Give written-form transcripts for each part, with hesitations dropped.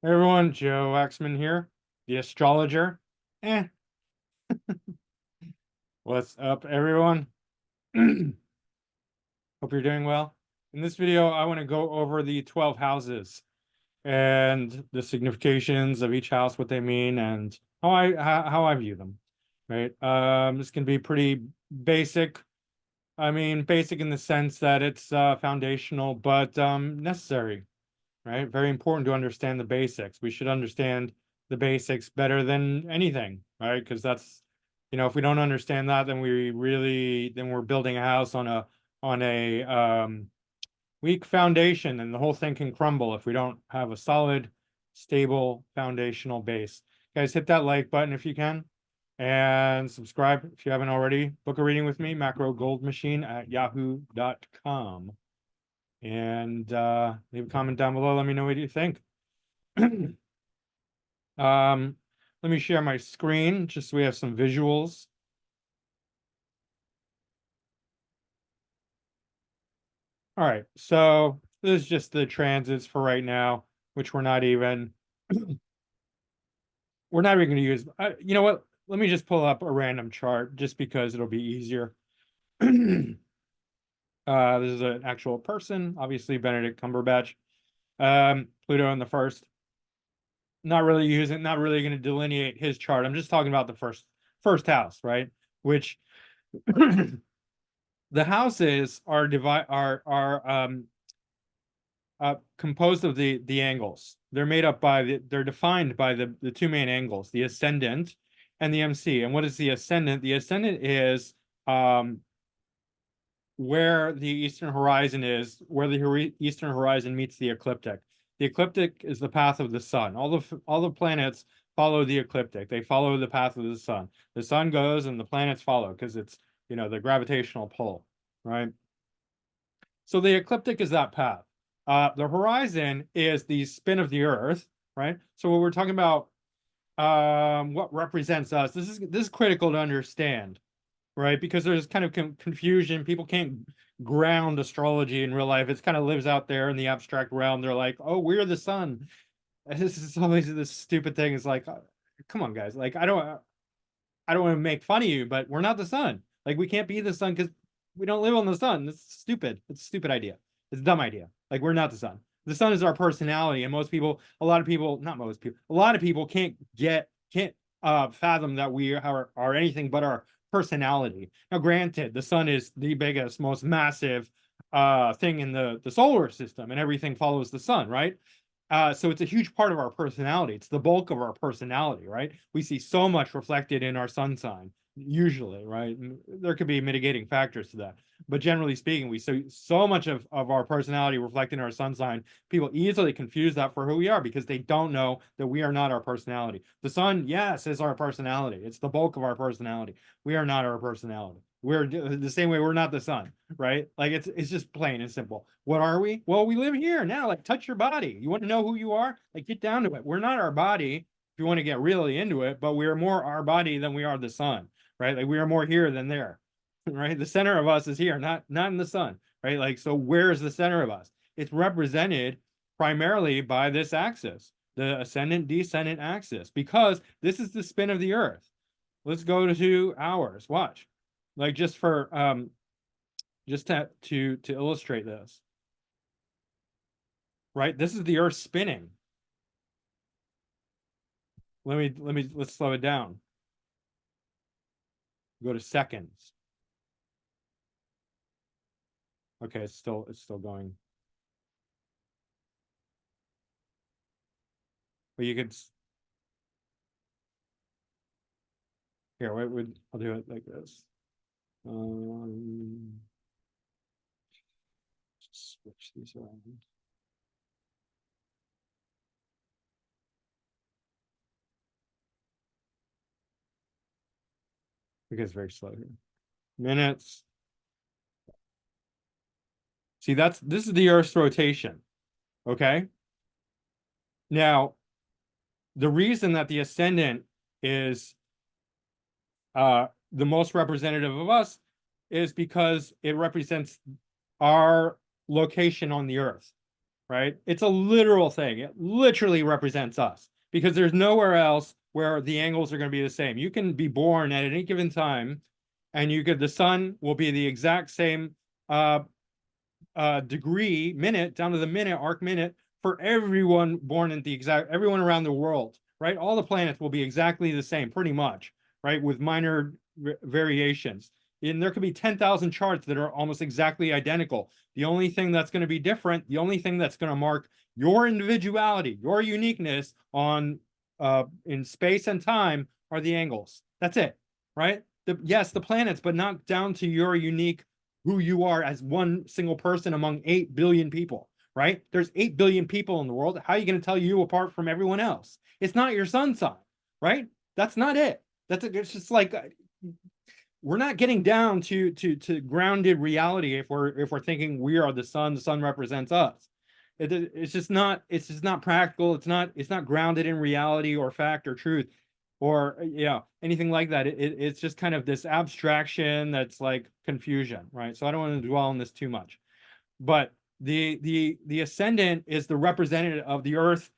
Hey everyone, Joe Axman here, the astrologer. Eh, what's up, everyone? Hope you're doing well. In this video, I want to go over the 12 houses and the significations of each house, what they mean, and how I view them. Right? This can be pretty basic. I mean, basic in the sense that it's foundational, but necessary. Right? Very important to understand the basics. We should understand the basics better than anything, right? Because that's, if we don't understand that, then we're building a house on a weak foundation, and the whole thing can crumble if we don't have a solid, stable foundational base. Guys, hit that like button if you can, and subscribe if you haven't already. Book a reading with me, Macro Gold Machine at yahoo.com. And leave a comment down below. Let me know what you think. Let me share my screen just so we have some visuals. All right, so this is just the transits for right now, which we're not even going to use. You know what? Let me just pull up a random chart just because it'll be easier. This is an actual person, obviously Benedict Cumberbatch. Pluto in the first. Not really going to delineate his chart. I'm just talking about the first house, right? Which the houses are composed of the angles. They're made up they're defined by the two main angles, the ascendant and the MC. And what is the ascendant? The ascendant is where the eastern horizon is, where the eastern horizon meets the ecliptic. The ecliptic is the path of the sun. All the planets follow the ecliptic. They follow the path of the sun. The sun goes and the planets follow because it's, the gravitational pull, right? So the ecliptic is that path. The horizon is the spin of the Earth, right? So what we're talking about, what represents us. This is critical to understand, right? Because there's kind of confusion. People can't ground astrology in real life. It kind of lives out there in the abstract realm. They're like, oh, we're the sun. This is always this stupid thing. It's like, come on, guys. Like, I don't want to make fun of you, but we're not the sun. Like, we can't be the sun because we don't live on the sun. It's stupid. It's a stupid idea. It's a dumb idea. Like, we're not the sun. The sun is our personality, and a lot of people, not most people, a lot of people can't fathom that we are anything but our personality. Now, granted, the sun is the biggest, most massive thing in the solar system, and everything follows the sun, right? So it's a huge part of our personality. It's the bulk of our personality, right? We see so much reflected in our sun sign, usually, right? There could be mitigating factors to that. But generally speaking, we see so much of our personality reflected in our sun sign. People easily confuse that for who we are because they don't know that we are not our personality. The sun, yes, is our personality. It's the bulk of our personality. We are not our personality. We're the same way we're not the sun, right? Like it's just plain and simple. What are we? Well, we live here now. Like, touch your body. You want to know who you are? Like, get down to it. We're not our body if you want to get really into it, but we are more our body than we are the sun, right? Like, we are more here than there, right? The center of us is here, not in the sun, right? Like, so where is the center of us? It's represented primarily by this axis, the ascendant descendant axis, because this is the spin of the earth. Let's go to hours. Watch. Like, just to illustrate this, right? This is the earth spinning. Let's slow it down. Go to seconds. Okay, it's still going. But you could here, I'll do it like this. Just switch these around. Because it's very slow here. Minutes. See, this is the Earth's rotation. Okay. Now, the reason that the ascendant is the most representative of us is because it represents our location on the earth, right? It's a literal thing. It literally represents us because there's nowhere else where the angles are going to be the same. You can be born at any given time, and the sun will be the exact same degree minute down to the minute arc minute for everyone born in everyone around the world, right? All the planets will be exactly the same, pretty much, right? With minor variations. And there could be 10,000 charts that are almost exactly identical. The only thing that's going to be different, the only thing that's going to mark your individuality, your uniqueness on in space and time are the angles. That's it, right? Yes, the planets, but not down to your unique who you are as one single person among 8 billion people, right? There's 8 billion people in the world. How are you going to tell you apart from everyone else? It's not your sun sign, right? That's not it. It's just like we're not getting down to grounded reality if we're thinking we are the sun represents us. It's just not practical. It's not grounded in reality or fact or truth or anything like that. It's just kind of this abstraction that's like confusion, right? So I don't want to dwell on this too much, but the ascendant is the representative of the Earth's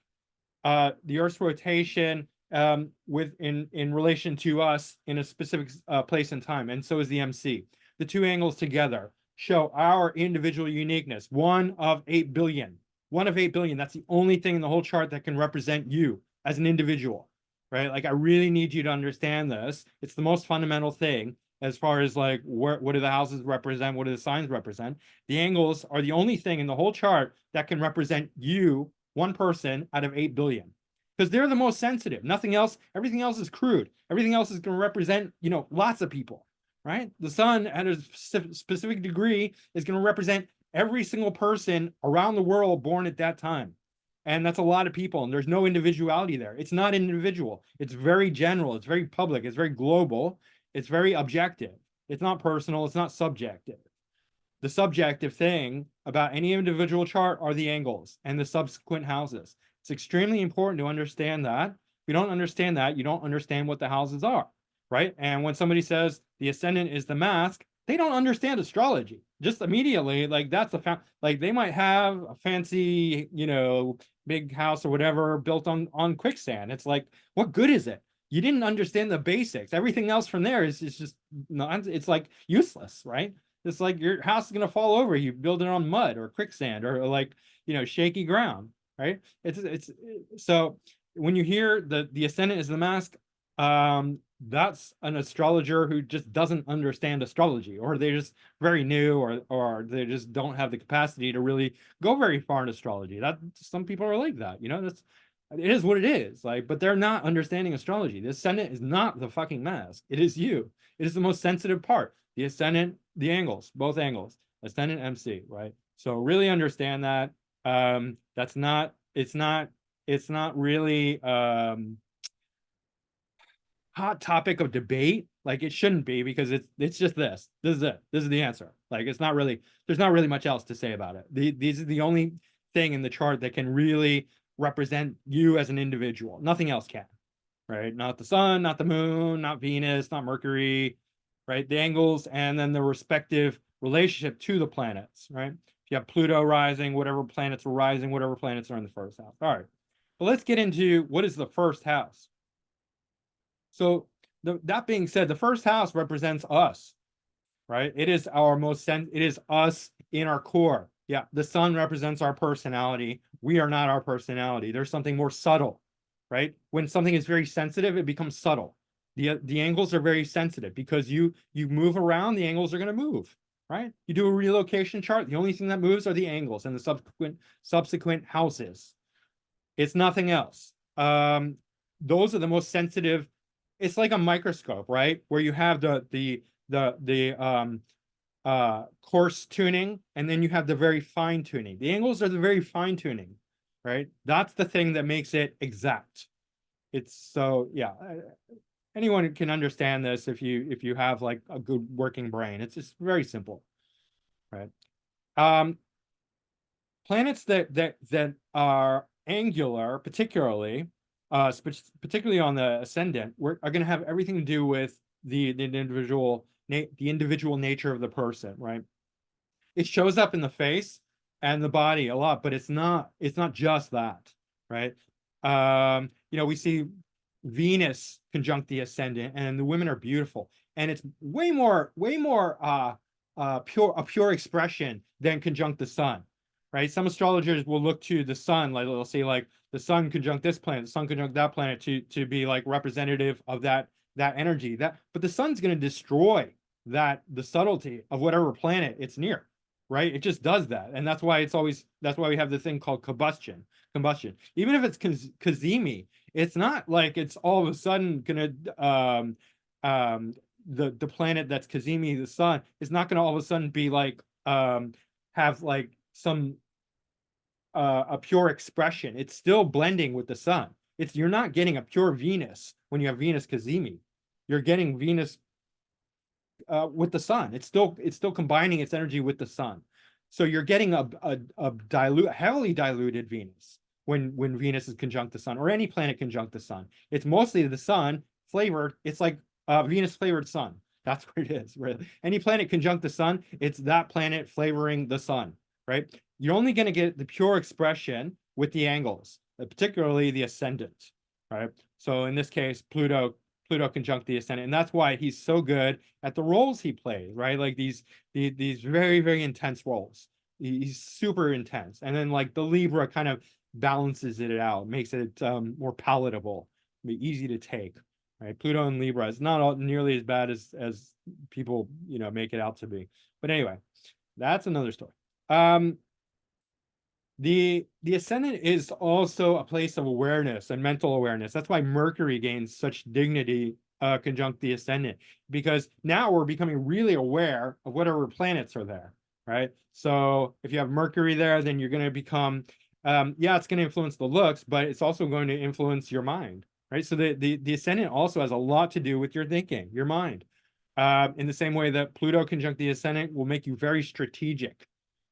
rotation in relation to us in a specific place and time, and so is the MC. The two angles together show our individual uniqueness. One of 8 billion. One of 8 billion. That's the only thing in the whole chart that can represent you as an individual, right? Like I really need you to understand this. It's the most fundamental thing as far as like what do the houses represent? What do the signs represent? The angles are the only thing in the whole chart that can represent you, one person out of 8 billion, because they're the most sensitive. Nothing else, everything else is crude. Everything else is going to represent, lots of people, right? The sun at a specific degree is going to represent every single person around the world born at that time. And that's a lot of people, and there's no individuality there. It's not individual. It's very general. It's very public. It's very global. It's very objective. It's not personal. It's not subjective. The subjective thing about any individual chart are the angles and the subsequent houses. It's extremely important to understand that. If you don't understand that, you don't understand what the houses are, right? And when somebody says the ascendant is the mask, they don't understand astrology. Just immediately, like that's like they might have a fancy, big house or whatever built on quicksand. It's like, what good is it? You didn't understand the basics. Everything else from there is just not. It's like useless, right? It's like your house is gonna fall over. You build it on mud or quicksand or like shaky ground, right? It's so when you hear the ascendant is the mask, that's an astrologer who just doesn't understand astrology, or they're just very new, or they just don't have the capacity to really go very far in astrology. That some people are like that, that's it is what it is. Like, but they're not understanding astrology. The ascendant is not the fucking mask. It is you. It is the most sensitive part. The ascendant, the angles, both angles, ascendant MC, right? So really understand that. That's not, it's not really hot topic of debate. Like it shouldn't be, because it's just this. This is it. This is the answer. Like it's not really, there's not really much else to say about it. These are the only thing in the chart that can really represent you as an individual. Nothing else can, right? Not the sun, not the moon, not Venus, not Mercury, right? The angles and then the respective relationship to the planets, right? If you have Pluto rising, whatever planets are rising, whatever planets are in the first house. All right. But let's get into what is the first house. So that being said, the first house represents us, right? It is it is us in our core. Yeah, the sun represents our personality. We are not our personality. There's something more subtle, right? When something is very sensitive, it becomes subtle. The angles are very sensitive because you move around, the angles are going to move, right? You do a relocation chart, the only thing that moves are the angles and the subsequent houses. It's nothing else. Those are the most sensitive. It's like a microscope, right? Where you have the coarse tuning, and then you have the very fine tuning. The angles are the very fine tuning, right? That's the thing that makes it exact. It's so, yeah, anyone can understand this if you have like a good working brain. It's just very simple, right? Planets that are angular, particularly particularly on the ascendant, are going to have everything to do with the individual nature of the person, right? It shows up in the face and the body a lot, but it's not just that, right? We see Venus conjunct the ascendant, and the women are beautiful, and it's way more pure expression than conjunct the sun, right? Some astrologers will look to the sun, like they'll say like the sun conjunct this planet, the sun conjunct that planet to be like representative of that energy. But the sun's going to destroy the subtlety of whatever planet it's near, right? It just does that, and that's why we have the thing called combustion. Even if it's Kazemi, it's not like it's all of a sudden gonna the planet that's Kazemi, the sun, is not gonna all of a sudden be like have like some a pure expression. It's still blending with the sun. You're not getting a pure Venus when you have Venus Kazemi. You're getting Venus with the sun. It's still combining its energy with the sun. So you're getting a heavily diluted Venus when Venus is conjunct the sun, or any planet conjunct the sun. It's mostly the sun flavored. It's like Venus flavored sun. That's what it is. Right? Any planet conjunct the sun, it's that planet flavoring the sun, right? You're only going to get the pure expression with the angles, particularly the ascendant, right? So in this case, Pluto conjunct the ascendant, and that's why he's so good at the roles he plays, right? Like these very, very intense roles. He's super intense, and then like the Libra kind of balances it out, makes it more palatable, easy to take, right? Pluto and Libra is not nearly as bad as people make it out to be. But anyway, that's another story. The ascendant is also a place of awareness and mental awareness. That's why Mercury gains such dignity conjunct the ascendant, because now we're becoming really aware of whatever planets are there, right? So if you have Mercury there, then you're going to become, it's going to influence the looks, but it's also going to influence your mind, right? So the ascendant also has a lot to do with your thinking, your mind. In the same way that Pluto conjunct the ascendant will make you very strategic,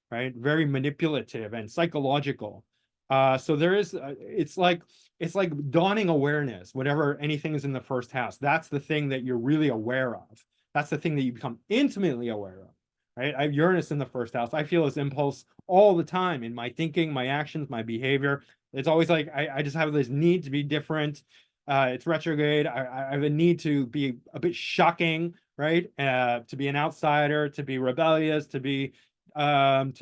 right? Very manipulative and psychological. So there is, it's like dawning awareness. Whatever anything is in the first house, that's the thing that you're really aware of. That's the thing that you become intimately aware of, right? I have Uranus in the first house. I feel this impulse all the time in my thinking, my actions, my behavior. It's always like I just have this need to be different. It's retrograde. I have a need to be a bit shocking, right? To be an outsider, to be rebellious, to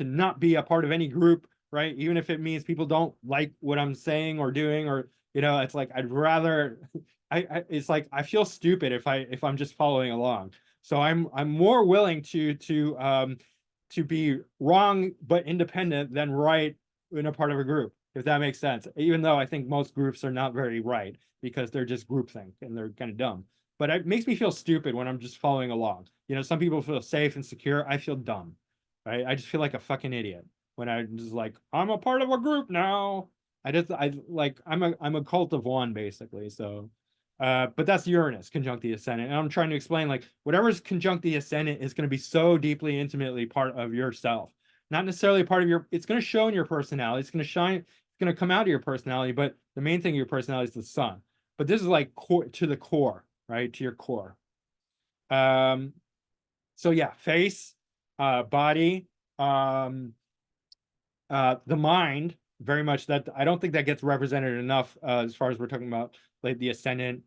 not be a part of any group, right? Even if it means people don't like what I'm saying or doing, or it's like I'd rather it's like I feel stupid if I'm just following along. So I'm more willing to be wrong but independent than right in a part of a group, if that makes sense. Even though I think most groups are not very right because they're just groupthink and they're kind of dumb. But it makes me feel stupid when I'm just following along. Some people feel safe and secure. I feel dumb. Right? I just feel like a fucking idiot when I'm just like, I'm a part of a group now. I'm a cult of one, basically. So but that's Uranus conjunct the ascendant. And I'm trying to explain like whatever's conjunct the ascendant is going to be so deeply, intimately part of yourself. Not necessarily part of it's going to show in your personality. It's going to shine, it's going to come out of your personality, but the main thing of your personality is the sun. But this is like to the core, right? To your core. So yeah, face, body, the mind, very much that I don't think that gets represented enough as far as we're talking about like the ascendant,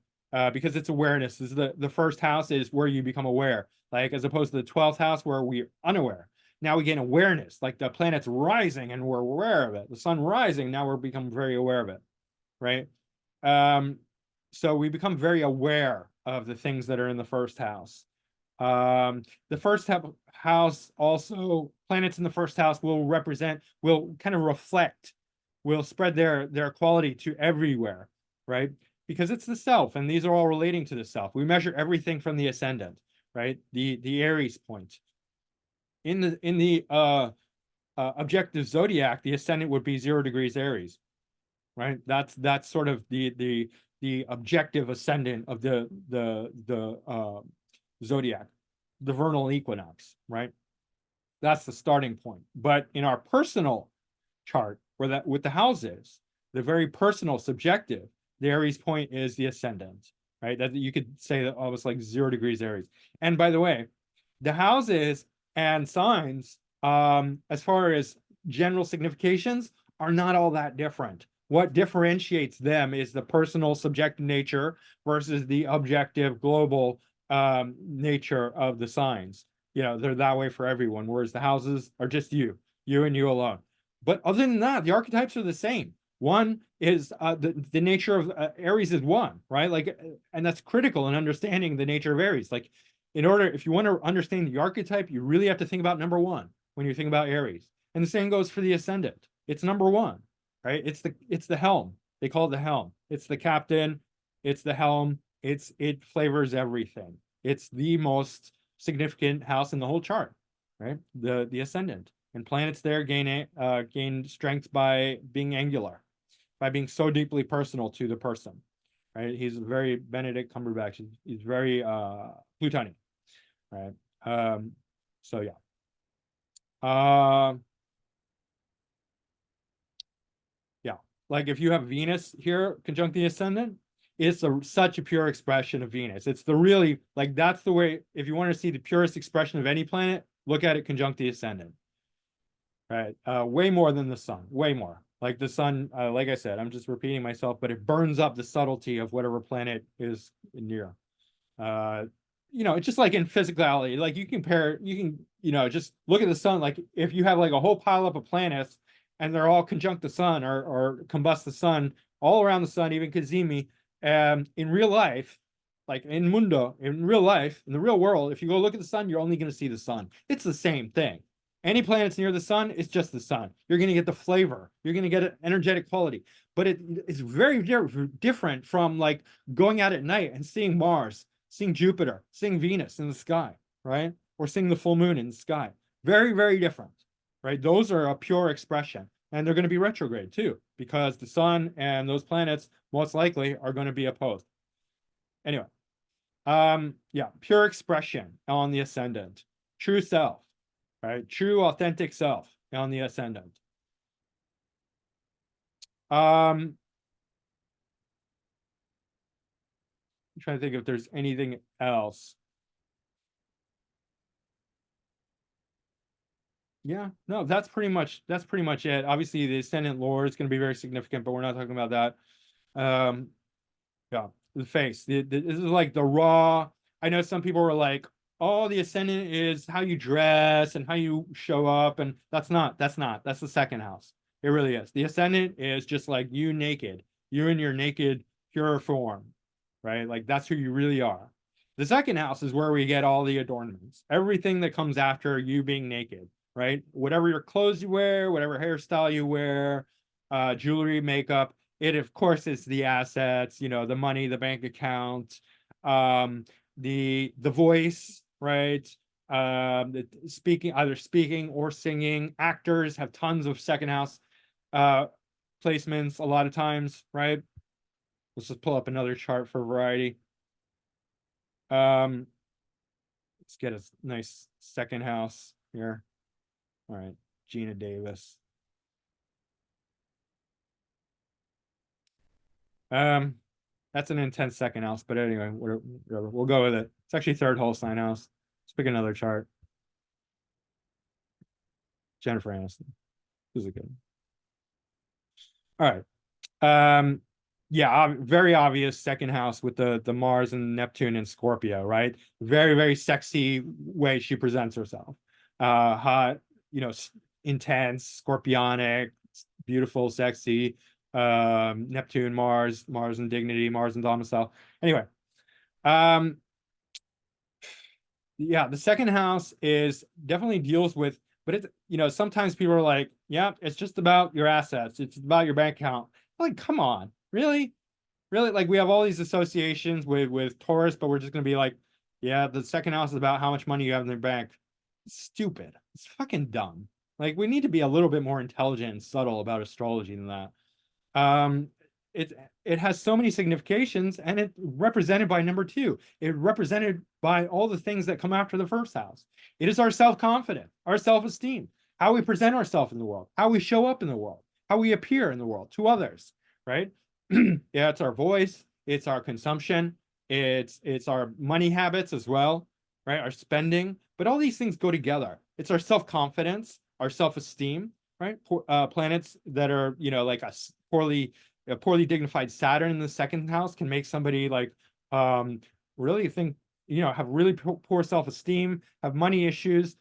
because it's awareness. This is the first house is where you become aware, like as opposed to the 12th house where we're unaware. Now we gain awareness, like the planet's rising and we're aware of it. The sun rising, now we're become very aware of it, right? So we become very aware of the things that are in the first house. The first house also, planets in the first house will kind of reflect, will spread their quality to everywhere, right? Because it's the self, and these are all relating to the self. We measure everything from the ascendant, right? The Aries point. In the objective zodiac, the ascendant would be 0 degrees Aries, right? That's sort of the objective ascendant of the zodiac, the vernal equinox, right? That's the starting point. But in our personal chart, where that with the houses, the very personal, subjective, the Aries point is the ascendant, right? That you could say that almost like 0 degrees Aries. And by the way, the houses and signs, as far as general significations are not all that different. What differentiates them is the personal subjective nature versus the objective global nature of the signs. They're that way for everyone, whereas the houses are just you and you alone. But other than that, the archetypes are the same. One is the nature of Aries is one, right? Like, and that's critical in understanding the nature of Aries. Like, if you want to understand the archetype, you really have to think about number one when you think about Aries. And the same goes for the ascendant. It's number one, right? It's the helm. They call it the helm. It's the captain. It's the helm. It flavors everything. It's the most significant house in the whole chart, right? The ascendant. And planets there gain strength by being angular, by being so deeply personal to the person, right? He's very Benedict Cumberbatch. He's very Plutonian, right? So yeah. Yeah, like if you have Venus here conjunct the ascendant, it's such a pure expression of Venus. It's the really, like, that's the way, if you want to see the purest expression of any planet, look at it conjunct the ascendant, right? Way more than the sun, way more. Like the sun, like I said, I'm just repeating myself, but it burns up the subtlety of whatever planet is near. It's just like in physicality, like you can, just look at the sun. Like if you have like a whole pile up of planets and they're all conjunct the sun or combust the sun all around the sun, even Cazimi, in real life, like in real life, in the real world, if you go look at the sun, you're only going to see the sun. It's the same thing. Any planets near the sun, it's just the sun. You're going to get the flavor. You're going to get an energetic quality. But it's very different from like going out at night and seeing Mars, seeing Jupiter, seeing Venus in the sky, right? Or seeing the full moon in the sky. Very, very different, right? Those are a pure expression. And they're going to be retrograde too, because the sun and those planets most likely are going to be opposed. Anyway, yeah, pure expression on the ascendant. True self. Right? True, authentic self on the ascendant. I'm trying to think if there's anything else. Yeah, no, that's pretty much it. Obviously, the ascendant lore is going to be very significant, but we're not talking about that. Yeah, the face. This is like the raw. I know some people were like, "Oh, the ascendant is how you dress and how you show up," and that's not. That's the second house. It really is. The ascendant is just like you naked. You in your naked, pure form, right? Like that's who you really are. The second house is where we get all the adornments, everything that comes after you being naked, right? Whatever your clothes you wear, whatever hairstyle you wear, jewelry, makeup. It, of course, is the assets, the money, the bank account, the voice, right? Either speaking or singing. Actors have tons of second house placements a lot of times, right? Let's just pull up another chart for variety. Let's get a nice second house here. All right, Gina Davis. That's an intense second house, but anyway, whatever. We'll go with it. It's actually third whole sign house. Let's pick another chart. Jennifer Aniston. This is a good one. All right. Yeah, very obvious second house with the Mars and Neptune and Scorpio, right? Very, very sexy way she presents herself. Hot, intense, scorpionic, beautiful, sexy. Neptune, Mars and dignity, Mars and domicile. Anyway, yeah, the second house is definitely deals with, but it's, sometimes people are like, yeah, it's just about your assets. It's about your bank account. Like, come on, really? Really? Like we have all these associations with Taurus, but we're just gonna be like, yeah, the second house is about how much money you have in the bank. It's stupid. It's fucking dumb. Like we need to be a little bit more intelligent and subtle about astrology than that. Um, it has so many significations, and it represented by number two. It represented by all the things that come after the first house. It is our self-confidence, our self-esteem, how we present ourselves in the world, how we show up in the world, how we appear in the world to others, right? Yeah, it's our voice, it's our consumption, it's our money habits as well, right? Our spending, but all these things go together. It's our self-confidence, our self-esteem, right? Planets that are, like a poorly dignified Saturn in the second house can make somebody like um really think, have really poor self-esteem, have money issues,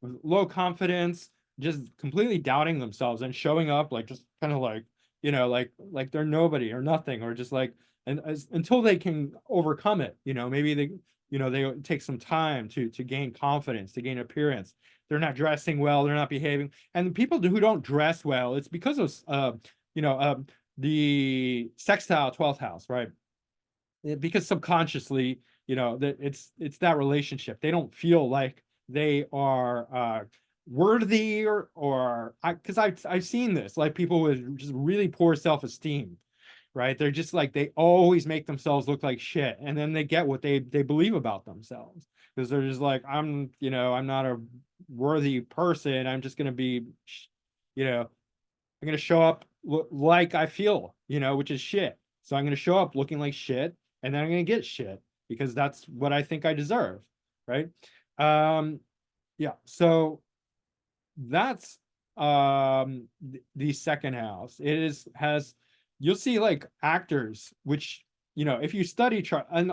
low confidence, just completely doubting themselves and showing up like just kind of like, like they're nobody or nothing, or just like, and until they can overcome it, maybe they take some time to gain confidence, to gain appearance. They're not dressing well, they're not behaving. And people who don't dress well, it's because of you know uh, the sextile 12th house, right? Because subconsciously, that it's that relationship. They don't feel like they are worthy, or I because I've seen this, like people with just really poor self-esteem, right? They're just like, they always make themselves look like shit, and then they get what they believe about themselves, because they're just like, I'm not a worthy person. I'm just gonna be, you know I'm gonna show up like I feel, which is shit. So I'm gonna show up looking like shit, and then I'm gonna get shit because that's what I think I deserve, right? Um, yeah. So that's the second house. It is has You'll see like actors, which, if you study chart, and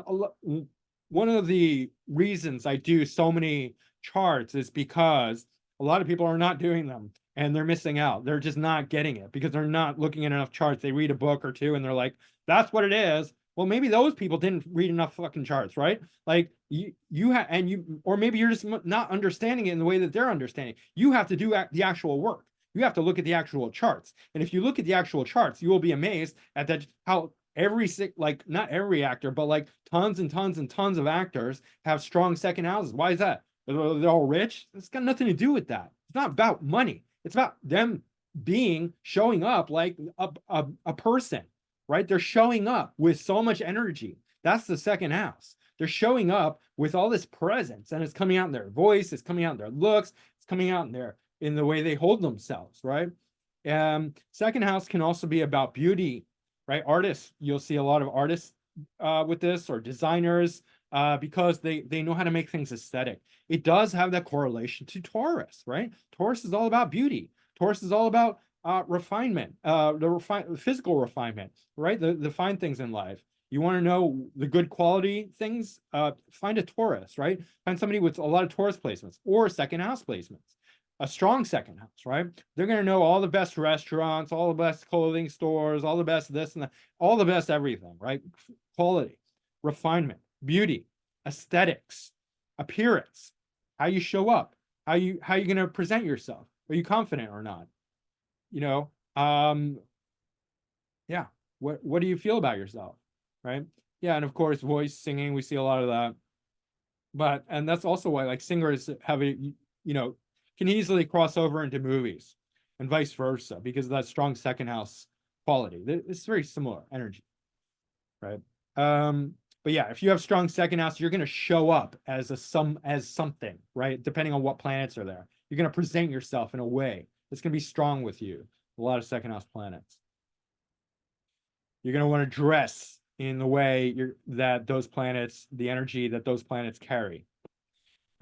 one of the reasons I do so many charts is because a lot of people are not doing them and they're missing out. They're just not getting it because they're not looking at enough charts. They read a book or two and they're like, that's what it is. Well, maybe those people didn't read enough fucking charts, right? Like you have, and you, or maybe you're just not understanding it in the way that they're understanding. You have to do the actual work. You have to look at the actual charts. And if you look at the actual charts, you will be amazed at that, how like not every actor, but like tons and tons and tons of actors have strong second houses. Why is that? They're all rich. It's got nothing to do with that. It's not about money. It's about them showing up like a person, right? They're showing up with so much energy. That's the second house. They're showing up with all this presence, and it's coming out in their voice, it's coming out in their looks, it's coming out in the way they hold themselves, right? Second house can also be about beauty, right? Artists, you'll see a lot of artists with this, or designers, because they know how to make things aesthetic. It does have that correlation to Taurus, right? Taurus is all about beauty. Taurus is all about refinement, physical refinement, right? The fine things in life. You want to know the good quality things? Find a Taurus, right? Find somebody with a lot of Taurus placements or second house placements. A strong second house, right? They're going to know all the best restaurants, all the best clothing stores, all the best this and that, all the best everything, right? Quality, refinement, beauty, aesthetics, appearance, how you show up, how you going to present yourself. Are you confident or not? You know, yeah. What do you feel about yourself, right? Yeah, and of course, voice, singing, we see a lot of that. And that's also why like singers have can easily cross over into movies and vice versa because of that strong second house quality. It's very similar energy, right? But yeah, if you have strong second house, you're going to show up as as something, right? Depending on what planets are there, you're going to present yourself in a way that's going to be strong with you. A lot of second house planets. You're going to want to dress in the way that those planets, the energy that those planets carry.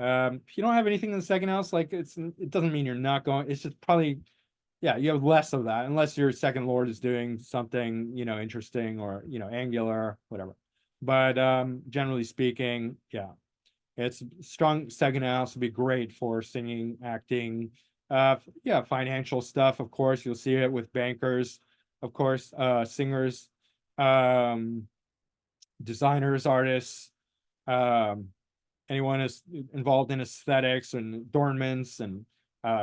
If you don't have anything in the second house, like it doesn't mean you're not going. It's just probably, yeah, you have less of that unless your second lord is doing something, interesting, or angular, whatever. But generally speaking, yeah, it's strong second house would be great for singing, acting, yeah, financial stuff. Of course, you'll see it with bankers, of course, singers, um, designers, artists. Um, Anyone is involved in aesthetics and adornments, and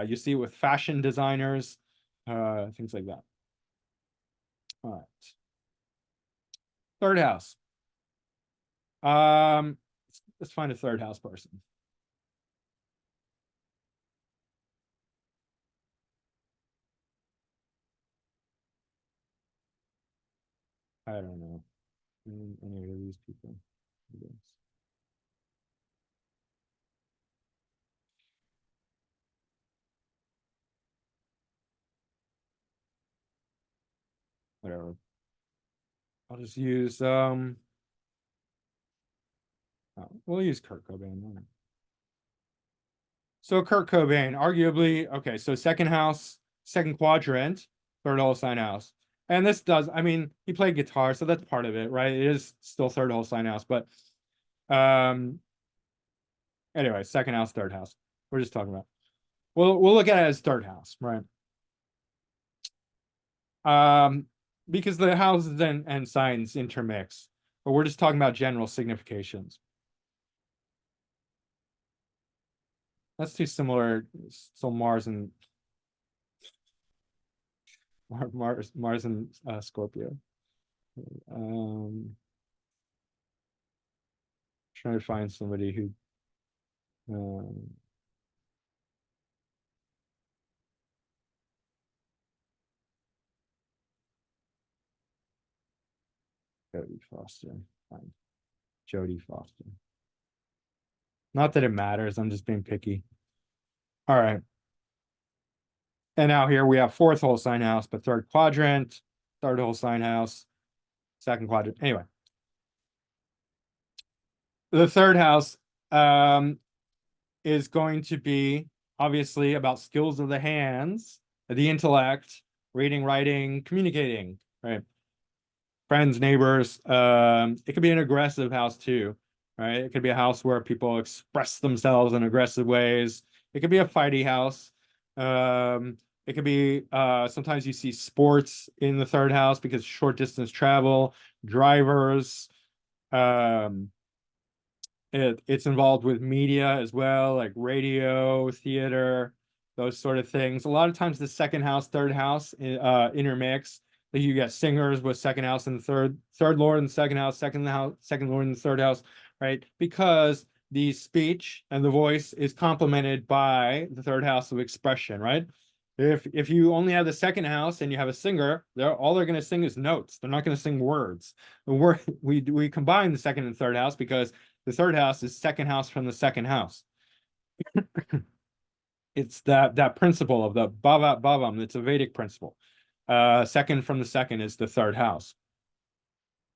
you see it with fashion designers, things like that. All right. Third house. Let's find a third house person. I don't know any of these people. Whatever. I'll just use we'll use Kurt Cobain. So Kurt Cobain, arguably, okay, so second house, second quadrant, third whole sign house. And this does, I mean, he played guitar, so that's part of it, right? It is still third whole sign house, but um anyway, second house, third house. We're just talking about. We'll look at it as third house, right? Um, because the houses and signs intermix, but we're just talking about general significations. That's too similar. So Mars and Scorpio. Trying to find somebody who um, Jodie Foster. Fine. Jodie Foster. Not that it matters. I'm just being picky. All right. And now here we have fourth whole sign house, but third quadrant, third whole sign house, second quadrant. Anyway, the third house is going to be obviously about skills of the hands, the intellect, reading, writing, communicating, right? Friends, neighbors. It could be an aggressive house too, right? It could be a house where people express themselves in aggressive ways. It could be a fighty house. It could be sometimes you see sports in the third house because short distance travel, drivers, um, it's involved with media as well, like radio, theater, those sort of things. A lot of times the second house, third house intermix. Like you get singers with second house and third lord in the second house, second lord in the third house, right? Because the speech and the voice is complemented by the third house of expression, right? If you only have the second house and you have a singer, they're going to sing is notes. They're not going to sing words. The word we combine the second and third house because the third house is second house from the second house. It's that principle of the bhava bhavam. It's a Vedic principle. Second from the second is the third house.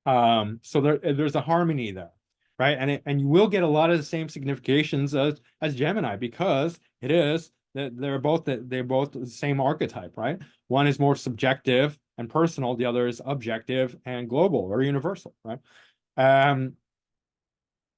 So there's a harmony there, right? And you will get a lot of the same significations as Gemini because it is that they're both the same archetype, right? One is more subjective and personal, the other is objective and global or universal, right? Um,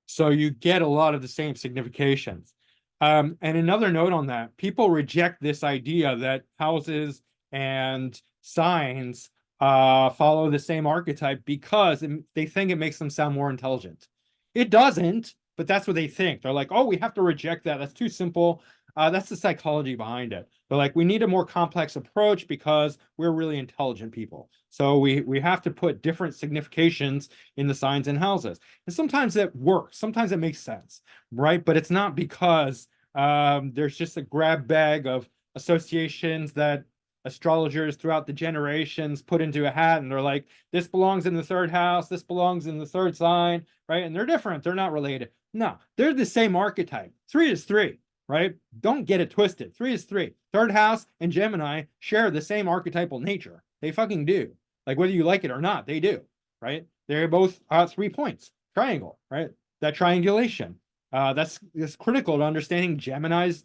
so you get a lot of the same significations. And another note on that, people reject this idea that houses and signs follow the same archetype because they think it makes them sound more intelligent. It doesn't, but that's what they think. They're like, oh, we have to reject that. That's too simple. That's the psychology behind it. They're like, we need a more complex approach because we're really intelligent people. So we have to put different significations in the signs and houses. And sometimes it works. Sometimes it makes sense, right? But it's not because there's just a grab bag of associations that astrologers throughout the generations put into a hat and they're like, this belongs in the third house, this belongs in the third sign, right? And they're different, they're not related. No, they're the same archetype. Three is three, right? Don't get it twisted. Three is three. Third house and Gemini share the same archetypal nature. They fucking do. Like whether you like it or not, they do, right? They're both 3 points, triangle, right? That triangulation. That's critical to understanding Gemini's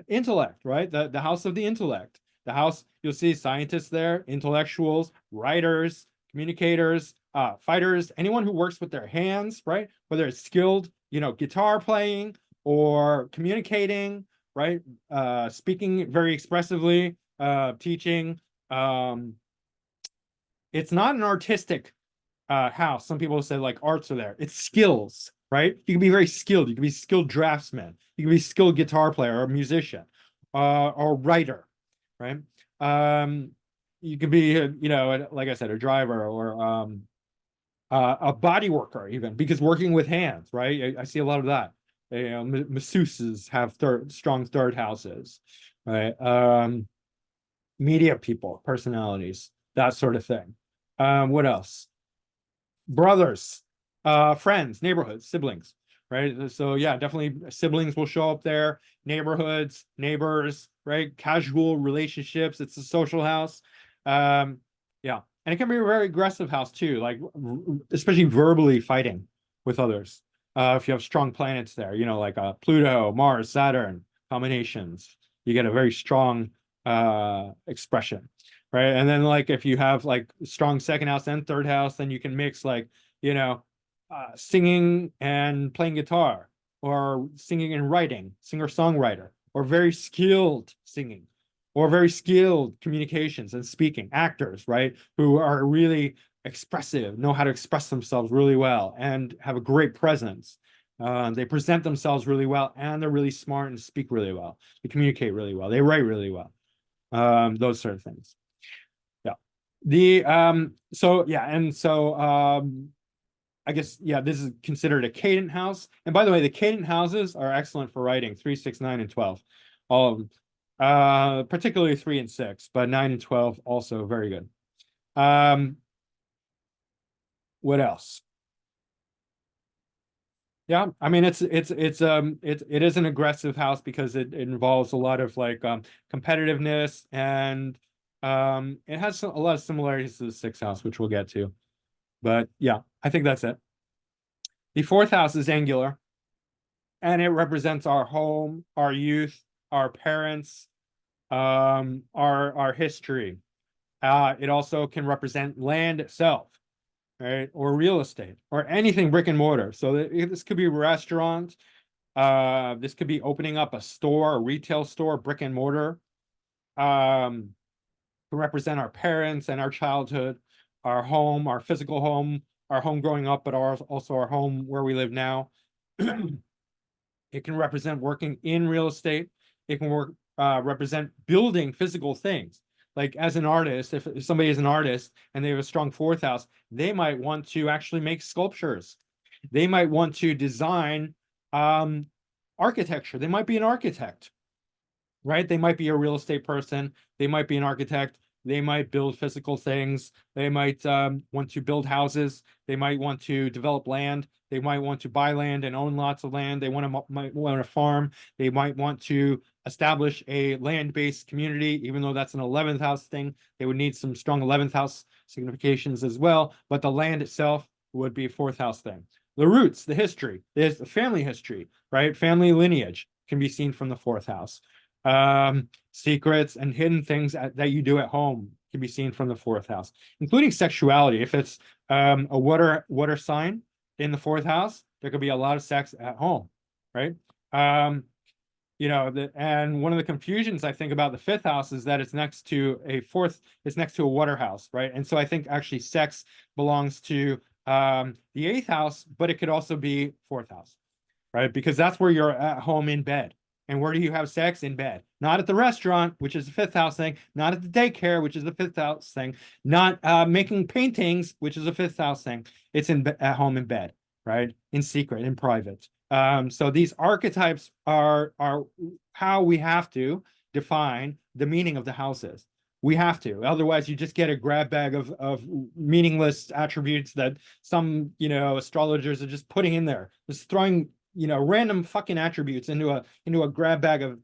intellect, right? The house of the intellect. The house, you'll see scientists there, intellectuals, writers, communicators, fighters, anyone who works with their hands, right? Whether it's skilled, guitar playing or communicating, right? Speaking very expressively, teaching. It's not an artistic house. Some people say like arts are there. It's skills, right? You can be very skilled. You can be a skilled draftsman. You can be a skilled guitar player or musician, or writer, right? You could be, like I said, a driver or a body worker even because working with hands, right? I see a lot of that. Masseuses have strong third houses, right? Media people, personalities, that sort of thing. What else? Brothers, friends, neighborhoods, siblings, right? So yeah, definitely siblings will show up there, neighborhoods, neighbors, right? Casual relationships. It's a social house. Yeah. And it can be a very aggressive house too, like especially verbally fighting with others. If you have strong planets there, like Pluto, Mars, Saturn, combinations. You get a very strong expression, right? And then like if you have like strong second house and third house, then you can mix like, you know, singing and playing guitar, or singing and writing, singer-songwriter, or very skilled singing, or very skilled communications and speaking, actors, right? Who are really expressive, know how to express themselves really well, and have a great presence. They present themselves really well, and they're really smart and speak really well. They communicate really well. They write really well. Those sort of things. Yeah. So yeah, and so I guess, yeah, this is considered a cadent house. And by the way, the cadent houses are excellent for writing, 3, 6, 9, and 12. All of them. Particularly 3 and 6, but 9 and 12 also very good. What else? Yeah, I mean it is an aggressive house because it involves a lot of like competitiveness, and it has a lot of similarities to the sixth house, which we'll get to. But yeah, I think that's it. The fourth house is angular, and it represents our home, our youth, our parents, our history. It also can represent land itself, right? Or real estate, or anything brick and mortar. So this could be a restaurant. This could be opening up a store, a retail store, brick and mortar. To represent our parents and our childhood, our home, our physical home, our home growing up, but also our home where we live now. It can represent working in real estate. It can represent building physical things. Like as an artist, if somebody is an artist and they have a strong fourth house, they might want to actually make sculptures. They might want to design architecture. They might be an architect, right? They might be a real estate person. They might be an architect. They might build physical things. They might want to build houses. They might want to develop land. They might want to buy land and own lots of land. They might want to farm. They might want to establish a land-based community, even though that's an 11th house thing. They would need some strong 11th house significations as well. But the land itself would be a fourth house thing. The roots, the history, there's the family history, right? Family lineage can be seen from the fourth house. Secrets and hidden things that you do at home can be seen from the fourth house, including sexuality. If it's a water sign in the fourth house, there could be a lot of sex at home, right? And one of the confusions I think about the fifth house is that it's next to a water house, right? And so I think actually sex belongs to the eighth house, but it could also be fourth house, right? Because that's where you're at home in bed. And where do you have sex? In bed. Not at the restaurant, which is the fifth house thing. Not at the daycare, which is the fifth house thing. Not making paintings, which is a fifth house thing. It's at home in bed, right? In secret, in private. So these archetypes are how we have to define the meaning of the houses. We have to. Otherwise, you just get a grab bag of meaningless attributes that some, astrologers are just putting in there. Just throwing random fucking attributes into a grab bag of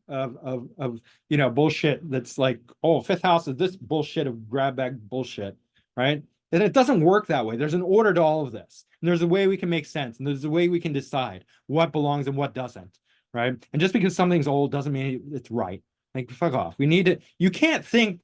bullshit that's like, oh, fifth house is this bullshit of grab bag bullshit, right? And it doesn't work that way. There's an order to all of this. And there's a way we can make sense, and there's a way we can decide what belongs and what doesn't, right? And just because something's old doesn't mean it's right. Like, fuck off. We need to, you can't think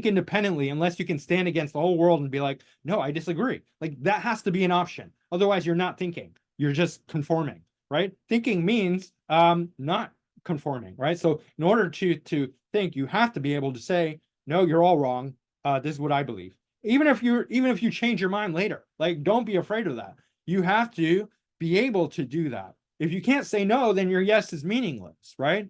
independently unless you can stand against the whole world and be like, no, I disagree. Like, that has to be an option. Otherwise, you're not thinking. You're just conforming. Right? Thinking means not conforming, right? So in order to think, you have to be able to say, no, you're all wrong. This is what I believe. Even if you change your mind later, like, don't be afraid of that. You have to be able to do that. If you can't say no, then your yes is meaningless, right?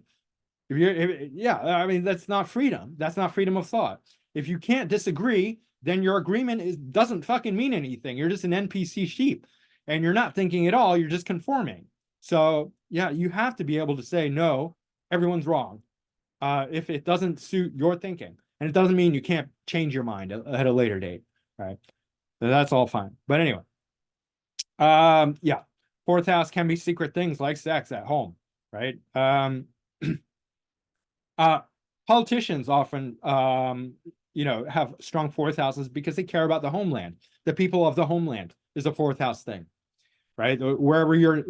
I mean, that's not freedom. That's not freedom of thought. If you can't disagree, then your agreement doesn't fucking mean anything. You're just an NPC sheep, and you're not thinking at all. You're just conforming. So yeah, you have to be able to say, no, everyone's wrong. If it doesn't suit your thinking. And it doesn't mean you can't change your mind at a later date, right? So that's all fine. But anyway, yeah, fourth house can be secret things like sex at home, right? Politicians often, have strong fourth houses because they care about the homeland. The people of the homeland is a fourth house thing. Right, wherever your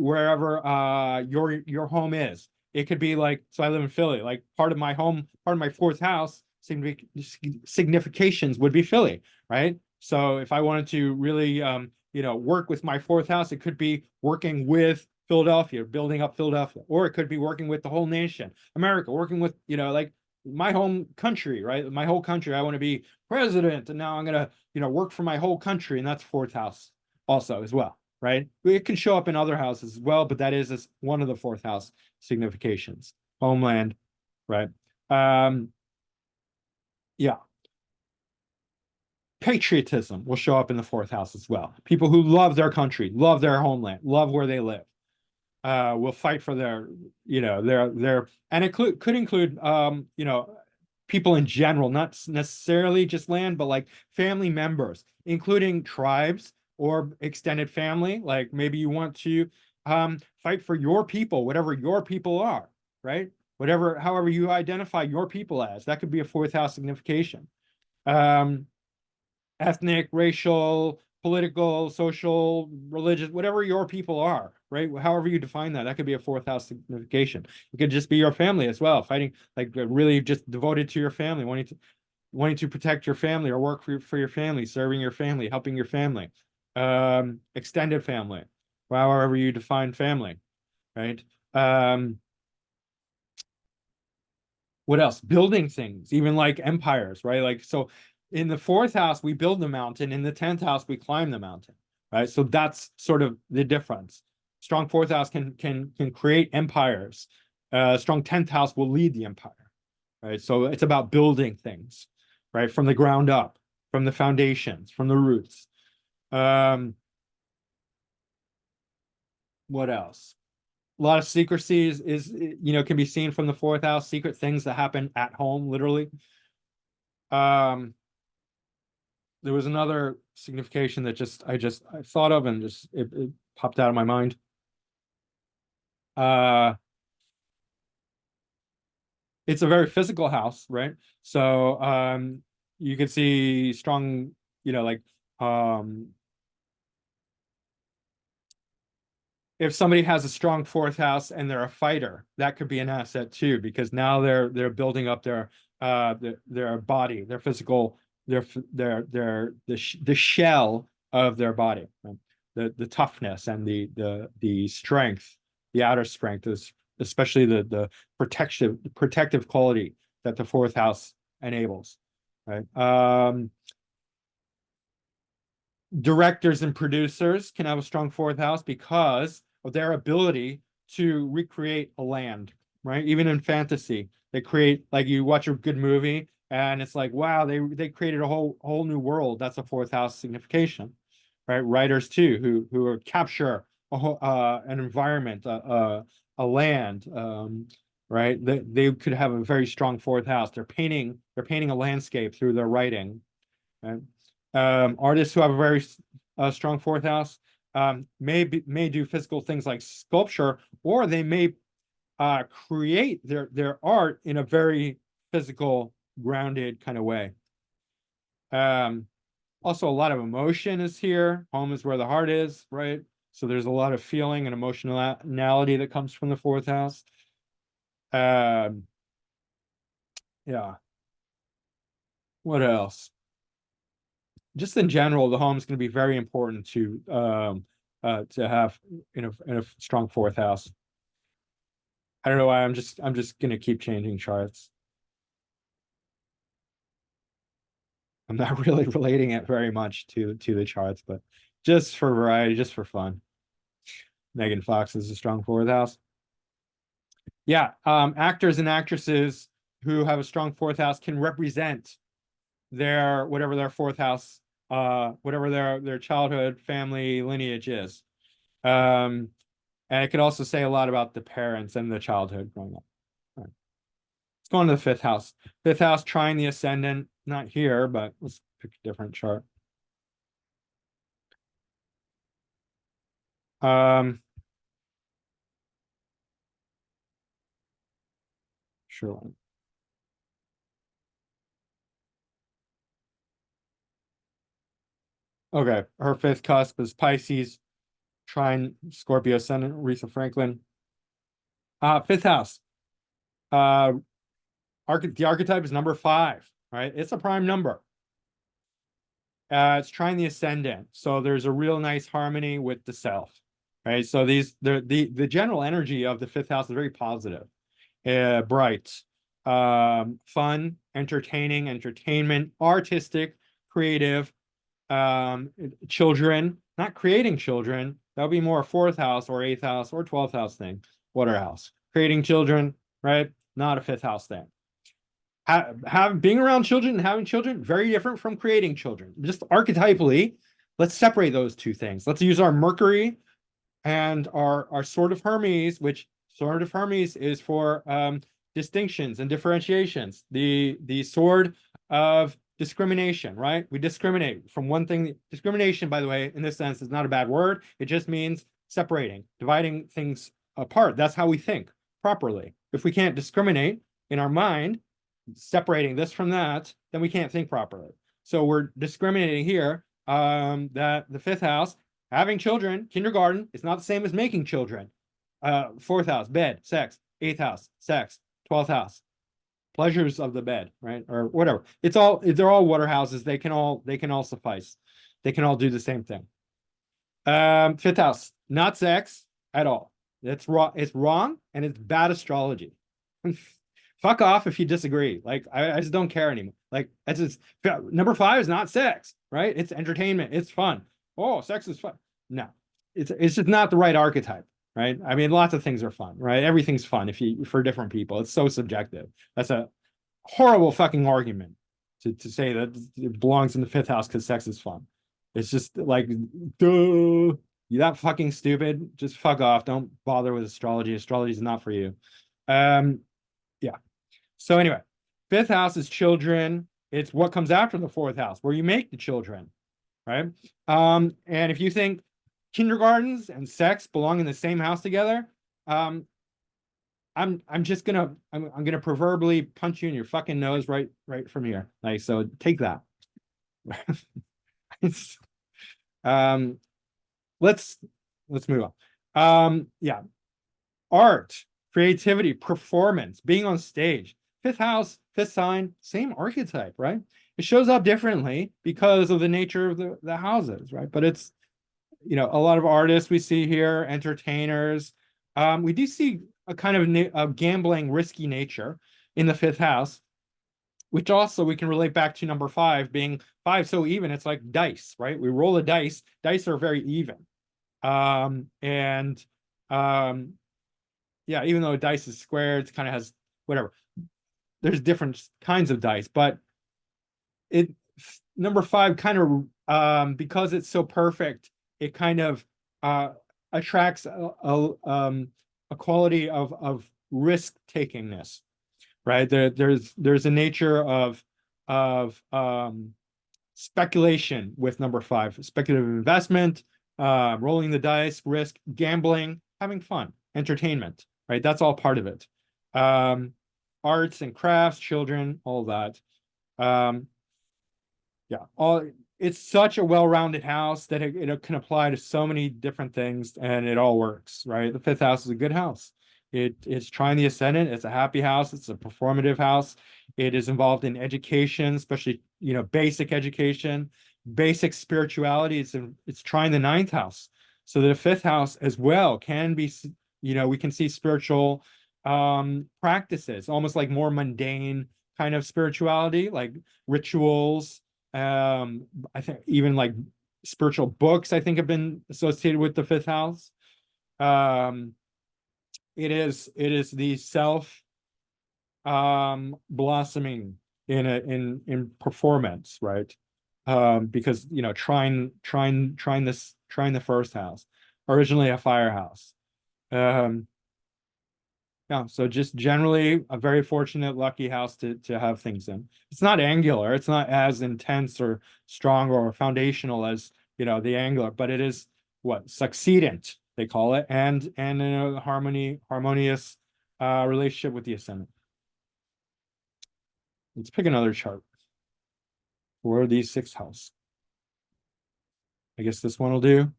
home is, It could be like, so I live in Philly, like part of my home, part of my fourth house, significations would be Philly, right? So if I wanted to really, work with my fourth house, it could be working with Philadelphia, building up Philadelphia, or it could be working with the whole nation, America, working with, like my home country, right? My whole country. I want to be president, and now I'm gonna, work for my whole country, and that's fourth house also as well, right? It can show up in other houses as well, but that is one of the fourth house significations. Homeland, right? Um, yeah. Patriotism will show up in the fourth house as well. People who love their country, love their homeland, love where they live, will fight for their, and it could include, people in general, not necessarily just land, but like family members, including tribes or extended family. Like maybe you want to fight for your people, whatever your people are, right? Whatever, however you identify your people as, that could be a fourth house signification. Um, Ethnic, racial, political, social, religious, whatever your people are, right? However you define that, that could be a fourth house signification. It could just be your family as well, fighting, like really just devoted to your family, wanting to protect your family or work for your family, serving your family, helping your family. Extended family, however you define family, right? Um, what else? Building things, even like empires, right? Like, so in the fourth house, we build the mountain. In the 10th house, we climb the mountain, right? So that's sort of the difference. Strong fourth house can create empires. Strong 10th house will lead the empire, right? So it's about building things, right? From the ground up, from the foundations, from the roots. What else? A lot of secrecy can be seen from the fourth house, secret things that happen at home, literally. Um, there was another signification that I thought of, and just it popped out of my mind. Uh, it's a very physical house, right? So you can see strong, like um if somebody has a strong fourth house and they're a fighter, that could be an asset too, because now they're building up their body, their physical, the shell of their body, right? The toughness and the strength, the outer strength is especially the protective quality that the fourth house enables, right? Directors and producers can have a strong fourth house because of their ability to recreate a land, right? Even in fantasy, they create, like, you watch a good movie and it's like, wow, they created a whole new world. That's a fourth house signification, right? Writers too, who capture an environment, a land, right? They could have a very strong fourth house. They're painting a landscape through their writing, right? Artists who have a very strong fourth house may do physical things like sculpture, or they may create their art in a very physical, grounded kind of way. Um, Also, a lot of emotion is here. Home is where the heart is, right? So there's a lot of feeling and emotionality that comes from the fourth house. Um, yeah. What else? Just in general, the home is going to be very important to have in a strong fourth house. I don't know why I'm just going to keep changing charts. I'm not really relating it very much to the charts, but just for variety, just for fun. Megan Fox is a strong fourth house. Yeah, actors and actresses who have a strong fourth house can represent their whatever their fourth house, whatever their childhood family lineage is. Um, And it could also say a lot about the parents and the childhood growing up. All right. Let's go on to the fifth house. Fifth house, trying the ascendant. Not here, but let's pick a different chart. Um, sure. Okay, her fifth cusp is Pisces, trine Scorpio ascendant, Aretha Franklin. Fifth house. Uh, the archetype is number 5, right? It's a prime number. It's trying the ascendant, so there's a real nice harmony with the self, right? So the general energy of the fifth house is very positive, bright, fun, entertaining, entertainment, artistic, creative, children, not creating children. That would be more a fourth house or eighth house or 12th house thing. Water house. Creating children, right? Not a fifth house thing. Being around children and having children, very different from creating children. Just archetypally, let's separate those two things. Let's use our Mercury and our sword of Hermes, which sword of Hermes is for distinctions and differentiations. The sword of discrimination, right? We discriminate from one thing. Discrimination, by the way, in this sense, is not a bad word. It just means separating, dividing things apart. That's how we think properly. If we can't discriminate in our mind, separating this from that, then we can't think properly. So we're discriminating here, that the fifth house, having children, kindergarten, is not the same as making children. Fourth house, bed, sex. Eighth house, sex. 12th house, pleasures of the bed, right? Or whatever. They're all water houses. They can all suffice. They can all do the same thing. Fifth house, not sex at all. It's wrong and it's bad astrology. Fuck off if you disagree. Like, I just don't care anymore. Like, it's just, number 5 is not sex, right? It's entertainment. It's fun. Oh, sex is fun. No, it's just not the right archetype, right? I mean, lots of things are fun, right? Everything's fun for different people. It's so subjective. That's a horrible fucking argument to say that it belongs in the fifth house because sex is fun. It's just like, duh, you that fucking stupid. Just fuck off. Don't bother with astrology. Astrology is not for you. Yeah. So anyway, fifth house is children. It's what comes after the fourth house, where you make the children, right? And if you think kindergartens and sex belong in the same house together, I'm gonna proverbially punch you in your fucking nose right from here. Like, so take that. Let's move on. Yeah, art, creativity, performance, being on stage. Fifth house, fifth sign, same archetype, right? It shows up differently because of the nature of the houses, right? But it's, a lot of artists we see here, entertainers. We do see a kind of gambling, risky nature in the fifth house, which also we can relate back to number 5, being 5 so even, it's like dice, right? We roll a dice. Dice are very even. And yeah, even though dice is squared, it kind of has whatever. There's different kinds of dice, but number 5 kind of, because it's so perfect, it kind of attracts a quality of risk takingness, right? There's a nature of speculation with number 5, speculative investment, rolling the dice, risk, gambling, having fun, entertainment, right? That's all part of it. Arts and crafts, children, all that. Yeah, it's such a well-rounded house that it can apply to so many different things, and it all works, right? The fifth house is a good house. It's trying the ascendant. It's a happy house. It's a performative house. It is involved in education, especially, basic education, basic spirituality. It's trying the ninth house. So the fifth house as well can be, we can see spiritual practices, almost like more mundane kind of spirituality, like rituals. I think even like spiritual books, I think, have been associated with the fifth house. It is the self blossoming in performance, right? Because trying the first house, originally a fire house. Yeah, so just generally a very fortunate, lucky house to have things in. It's not angular, it's not as intense or strong or foundational as the angular, but it is what succeedent they call it, and in a harmonious relationship with the ascendant. Let's pick another chart for the sixth house. I guess this one will do.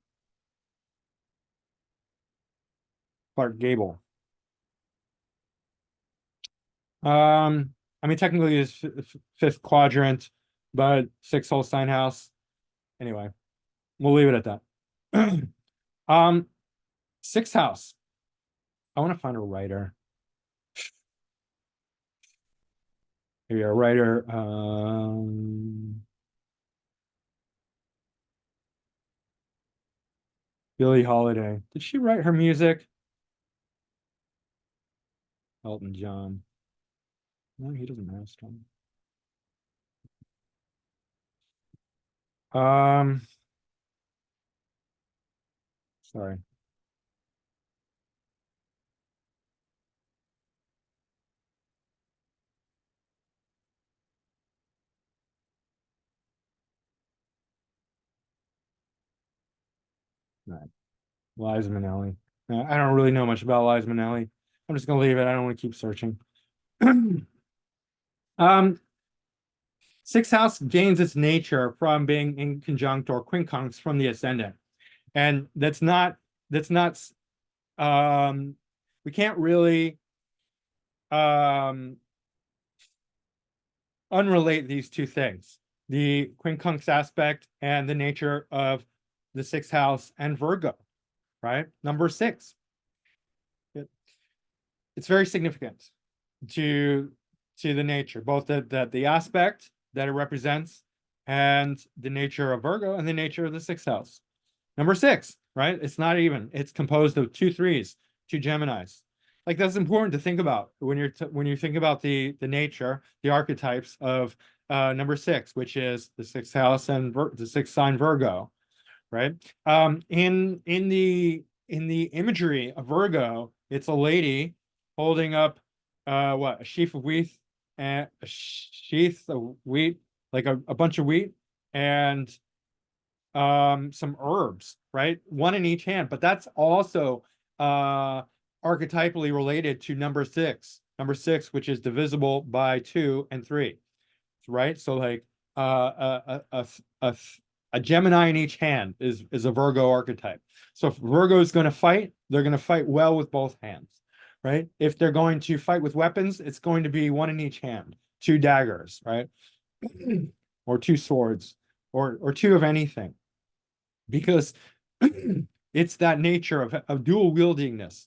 Clark Gable. I mean, technically it's fifth quadrant, but sixth whole sign house. Anyway, we'll leave it at that. Um, sixth house. I want to find a writer. Maybe a writer. Billie Holiday. Did she write her music? Elton John. No, he doesn't have strong. Um, sorry. All right. Liza Minnelli. I don't really know much about Liza Minnelli. I'm just gonna leave it. I don't want to keep searching. Um, sixth house gains its nature from being in conjunct or quincunx from the ascendant. And that's not we can't really um unrelate these two things, the quincunx aspect and the nature of the sixth house and Virgo, right? Number six. It's very significant to the nature, both the aspect that it represents and the nature of Virgo and the nature of the sixth house. Number six, right? It's not even. It's composed of two threes, two Geminis. Like that's important to think about when when you think about the nature, the archetypes of number six, which is the sixth house and the sixth sign Virgo, right? In the imagery of Virgo, it's a lady holding up what, a sheaf of wheat and a sheath of wheat, like a bunch of wheat and some herbs, right? One in each hand, but that's also archetypally related to number six, which is divisible by two and three, right? So like a a Gemini in each hand is a Virgo archetype. So if Virgo is going to fight, they're going to fight well with both hands, right? If they're going to fight with weapons, it's going to be one in each hand, two daggers, right? Or two swords, or two of anything, because it's that nature of dual wieldingness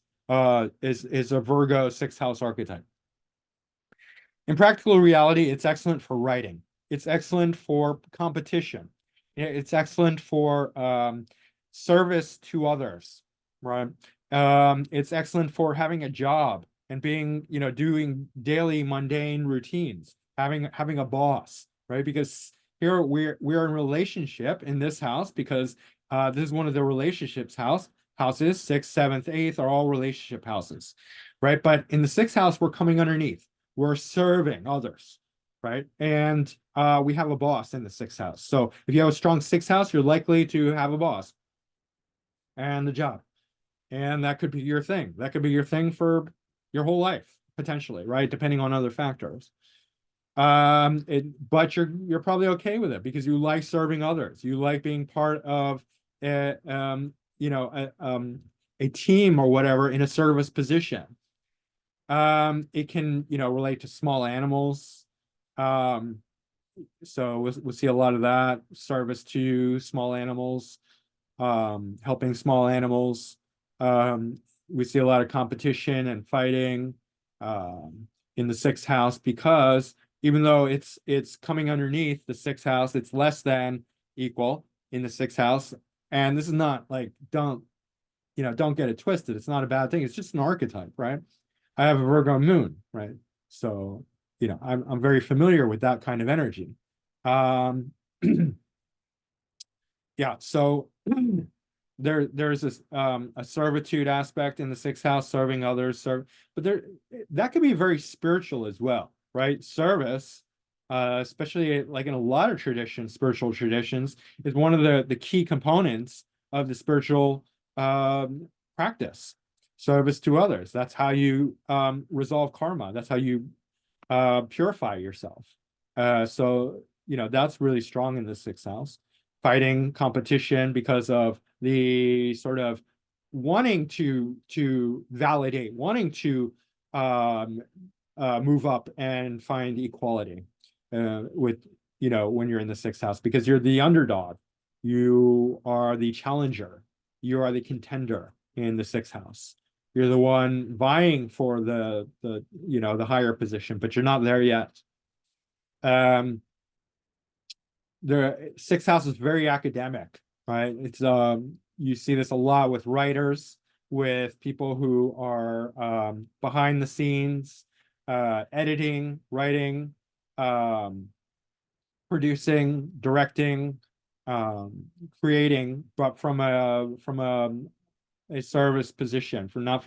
is a Virgo sixth house archetype. In practical reality, it's excellent for writing. It's excellent for competition. It's excellent for service to others, right? It's excellent for having a job and being, doing daily mundane routines, having a boss, right? Because here we're in relationship in this house because this is one of the houses. Sixth, seventh, eighth are all relationship houses, right? But in the sixth house, we're coming underneath. We're serving others, right? And we have a boss in the sixth house. So if you have a strong sixth house, you're likely to have a boss and a job. And that could be your thing. That could be your thing for your whole life, potentially, right? Depending on other factors. But you're probably okay with it because you like serving others. You like being part of a team or whatever in a service position. It can, relate to small animals. Um, so we'll see a lot of that service to small animals, helping small animals. We see a lot of competition and fighting in the sixth house because even though it's coming underneath the sixth house, it's less than equal in the sixth house. And this is not like, don't get it twisted. It's not a bad thing. It's just an archetype, right? I have a Virgo moon, right? So, I'm very familiar with that kind of energy. Um, yeah, so there's this a servitude aspect in the sixth house, serving others, but that could be very spiritual as well, right? Service, especially like in a lot of spiritual traditions, is one of the key components of the spiritual practice. Service to others. That's how you resolve karma. That's how you purify yourself. So that's really strong in the sixth house. Fighting competition because of the sort of wanting to validate, wanting to move up and find equality with, when you're in the sixth house, because you're the underdog. You are the challenger. You are the contender in the sixth house. You're the one vying for the higher position, but you're not there yet. The sixth house is very academic, right? It's you see this a lot with writers, with people who are behind the scenes, editing, writing, um, producing, directing, creating, but from a service position, not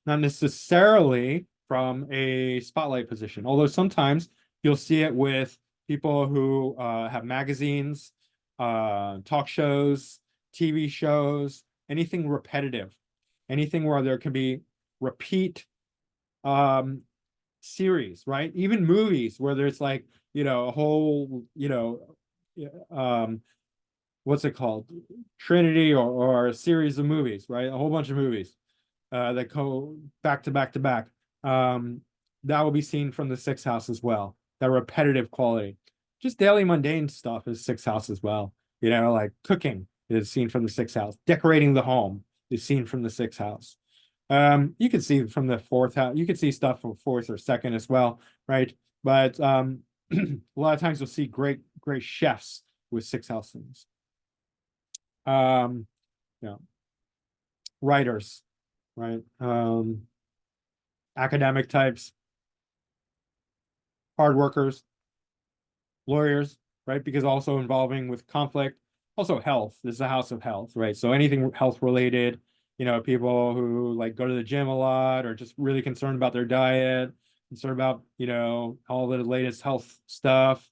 necessarily from a spotlight position. Although sometimes you'll see it with people who have magazines, talk shows, TV shows, anything repetitive, anything where there can be repeat um, series, right? Even movies where there's like, a whole, um, what's it called? Trinity or a series of movies, right? A whole bunch of movies that go back to back to back. That will be seen from the sixth house as well. That repetitive quality. Just daily mundane stuff is sixth house as well. Like cooking is seen from the sixth house. Decorating the home is seen from the sixth house. You can see from the fourth house. You can see stuff from fourth or second as well, right? But a lot of times you'll see great chefs with sixth house things. Um, yeah, writers, right? Academic types, hard workers, lawyers, right? Because also involving with conflict, also health. This is a house of health, right? So anything health related, people who like go to the gym a lot or just really concerned about their diet, concerned about, all the latest health stuff,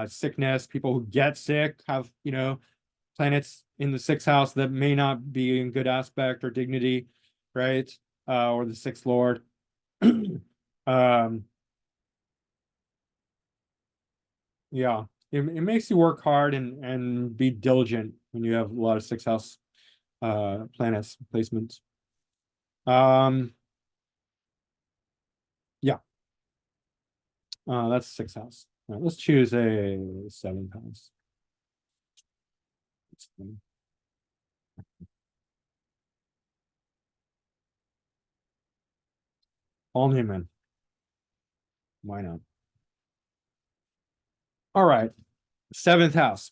sickness, people who get sick have, planets in the sixth house that may not be in good aspect or dignity, right? Or the sixth lord. um, yeah, it makes you work hard and be diligent when you have a lot of sixth house planets placements. Yeah, that's sixth house. All right, let's choose a seventh house. Paul Newman. Why not? All right, seventh house.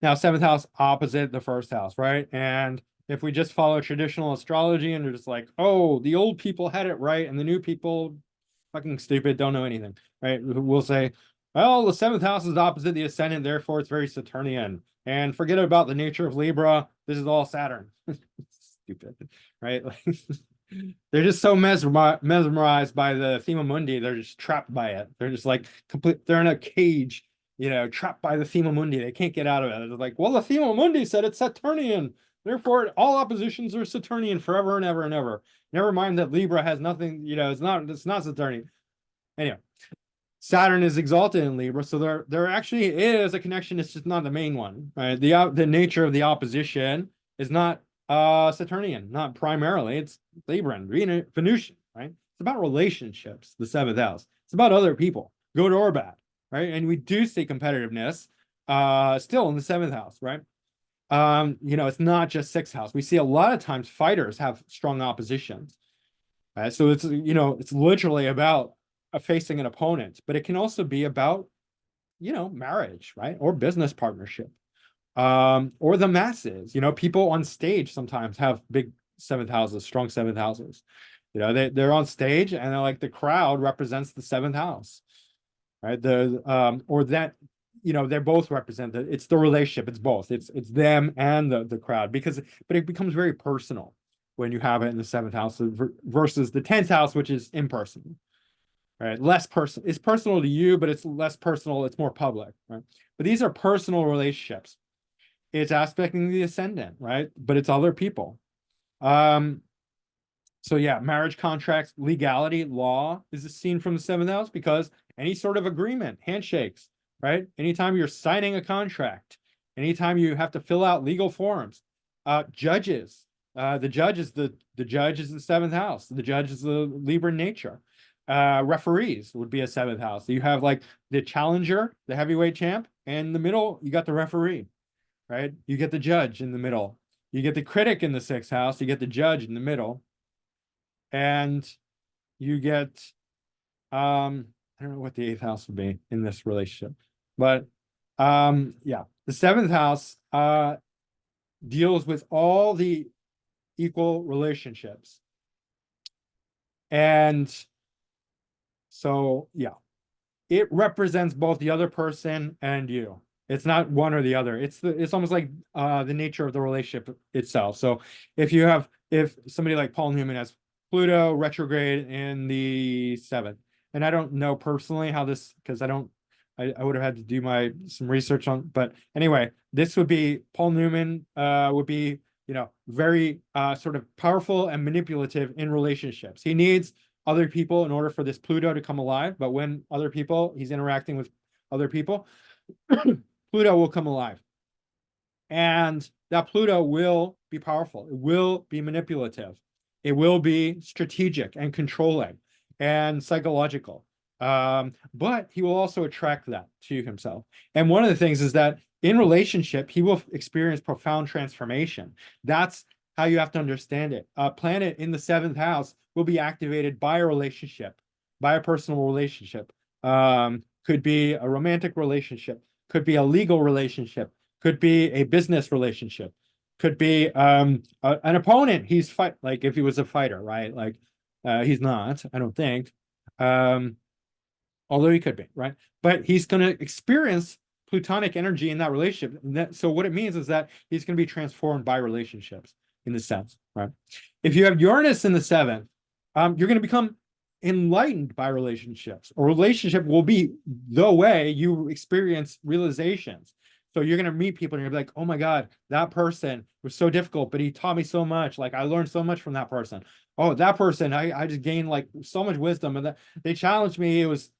Now, seventh house opposite the first house, right? And if we just follow traditional astrology and they're just like, oh, the old people had it right and the new people fucking stupid, don't know anything, right? We'll say, well, the seventh house is opposite the ascendant, therefore it's very Saturnian. And forget about the nature of Libra. This is all Saturn. Stupid, right? They're just so mesmerized by the thema mundi. They're just trapped by it. They're just like complete. They're in a cage, trapped by the thema mundi. They can't get out of it. They're like, well, the thema mundi said it's Saturnian. Therefore, all oppositions are Saturnian forever and ever and ever. Never mind that Libra has nothing. It's not Saturnian. Anyway, Saturn is exalted in Libra, so there actually is a connection. It's just not the main one, right? The nature of the opposition is not Saturnian, not primarily. It's Libran, Venusian, right? It's about relationships, the seventh house. It's about other people, good or bad, right? And we do see competitiveness still in the seventh house, right? It's not just sixth house. We see a lot of times fighters have strong oppositions. Right? So it's literally about facing an opponent, but it can also be about, marriage, right? Or business partnership. Or the masses, people on stage sometimes have big seventh houses, strong seventh houses. They're on stage and they're like the crowd represents the seventh house, right? Or that, they're both represented. It's the relationship, it's both. It's them and the crowd, but it becomes very personal when you have it in the seventh house versus the 10th house, which is impersonal, right? Less person, it's personal to you, but it's less personal, it's more public, right? But these are personal relationships. It's aspecting the ascendant, right? But it's other people. So yeah, marriage contracts, legality, law is seen from the seventh house because any sort of agreement, handshakes, right? Anytime you're signing a contract, anytime you have to fill out legal forms, judges, the judge is the seventh house. The judge is the Libra nature. Referees would be a seventh house. So you have like the challenger, the heavyweight champ, and in the middle, you got the referee, right? You get the judge in the middle. You get the critic in the sixth house. You get the judge in the middle. And you get, I don't know what the eighth house would be in this relationship, but yeah, the seventh house deals with all the equal relationships. And so, yeah, it represents both the other person and you. It's not one or the other. It's almost like the nature of the relationship itself. So if somebody like Paul Newman has Pluto retrograde in the seventh, and I don't know personally how this, because I would have had to do some research on, but anyway, this would be Paul Newman would be, very sort of powerful and manipulative in relationships. He needs other people in order for this Pluto to come alive. But when he's interacting with other people, Pluto will come alive. And that Pluto will be powerful. It will be manipulative. It will be strategic and controlling and psychological. But he will also attract that to himself. And one of the things is that in relationship, he will experience profound transformation. That's how you have to understand it. A planet in the seventh house will be activated by a relationship, by a personal relationship. Could be a romantic relationship, could be a legal relationship, could be a business relationship, could be an opponent. He's like if he was a fighter, right? Like he's not, I don't think. Although he could be, right? But he's going to experience plutonic energy in that relationship. So what it means is that he's going to be transformed by relationships in the sense, right? If you have Uranus in the seventh, you're going to become enlightened by relationships. A relationship will be the way you experience realizations. So you're going to meet people and you're like, oh my God, that person was so difficult, but he taught me so much. Like I learned so much from that person. Oh, that person, I just gained like so much wisdom, and they challenged me. It was,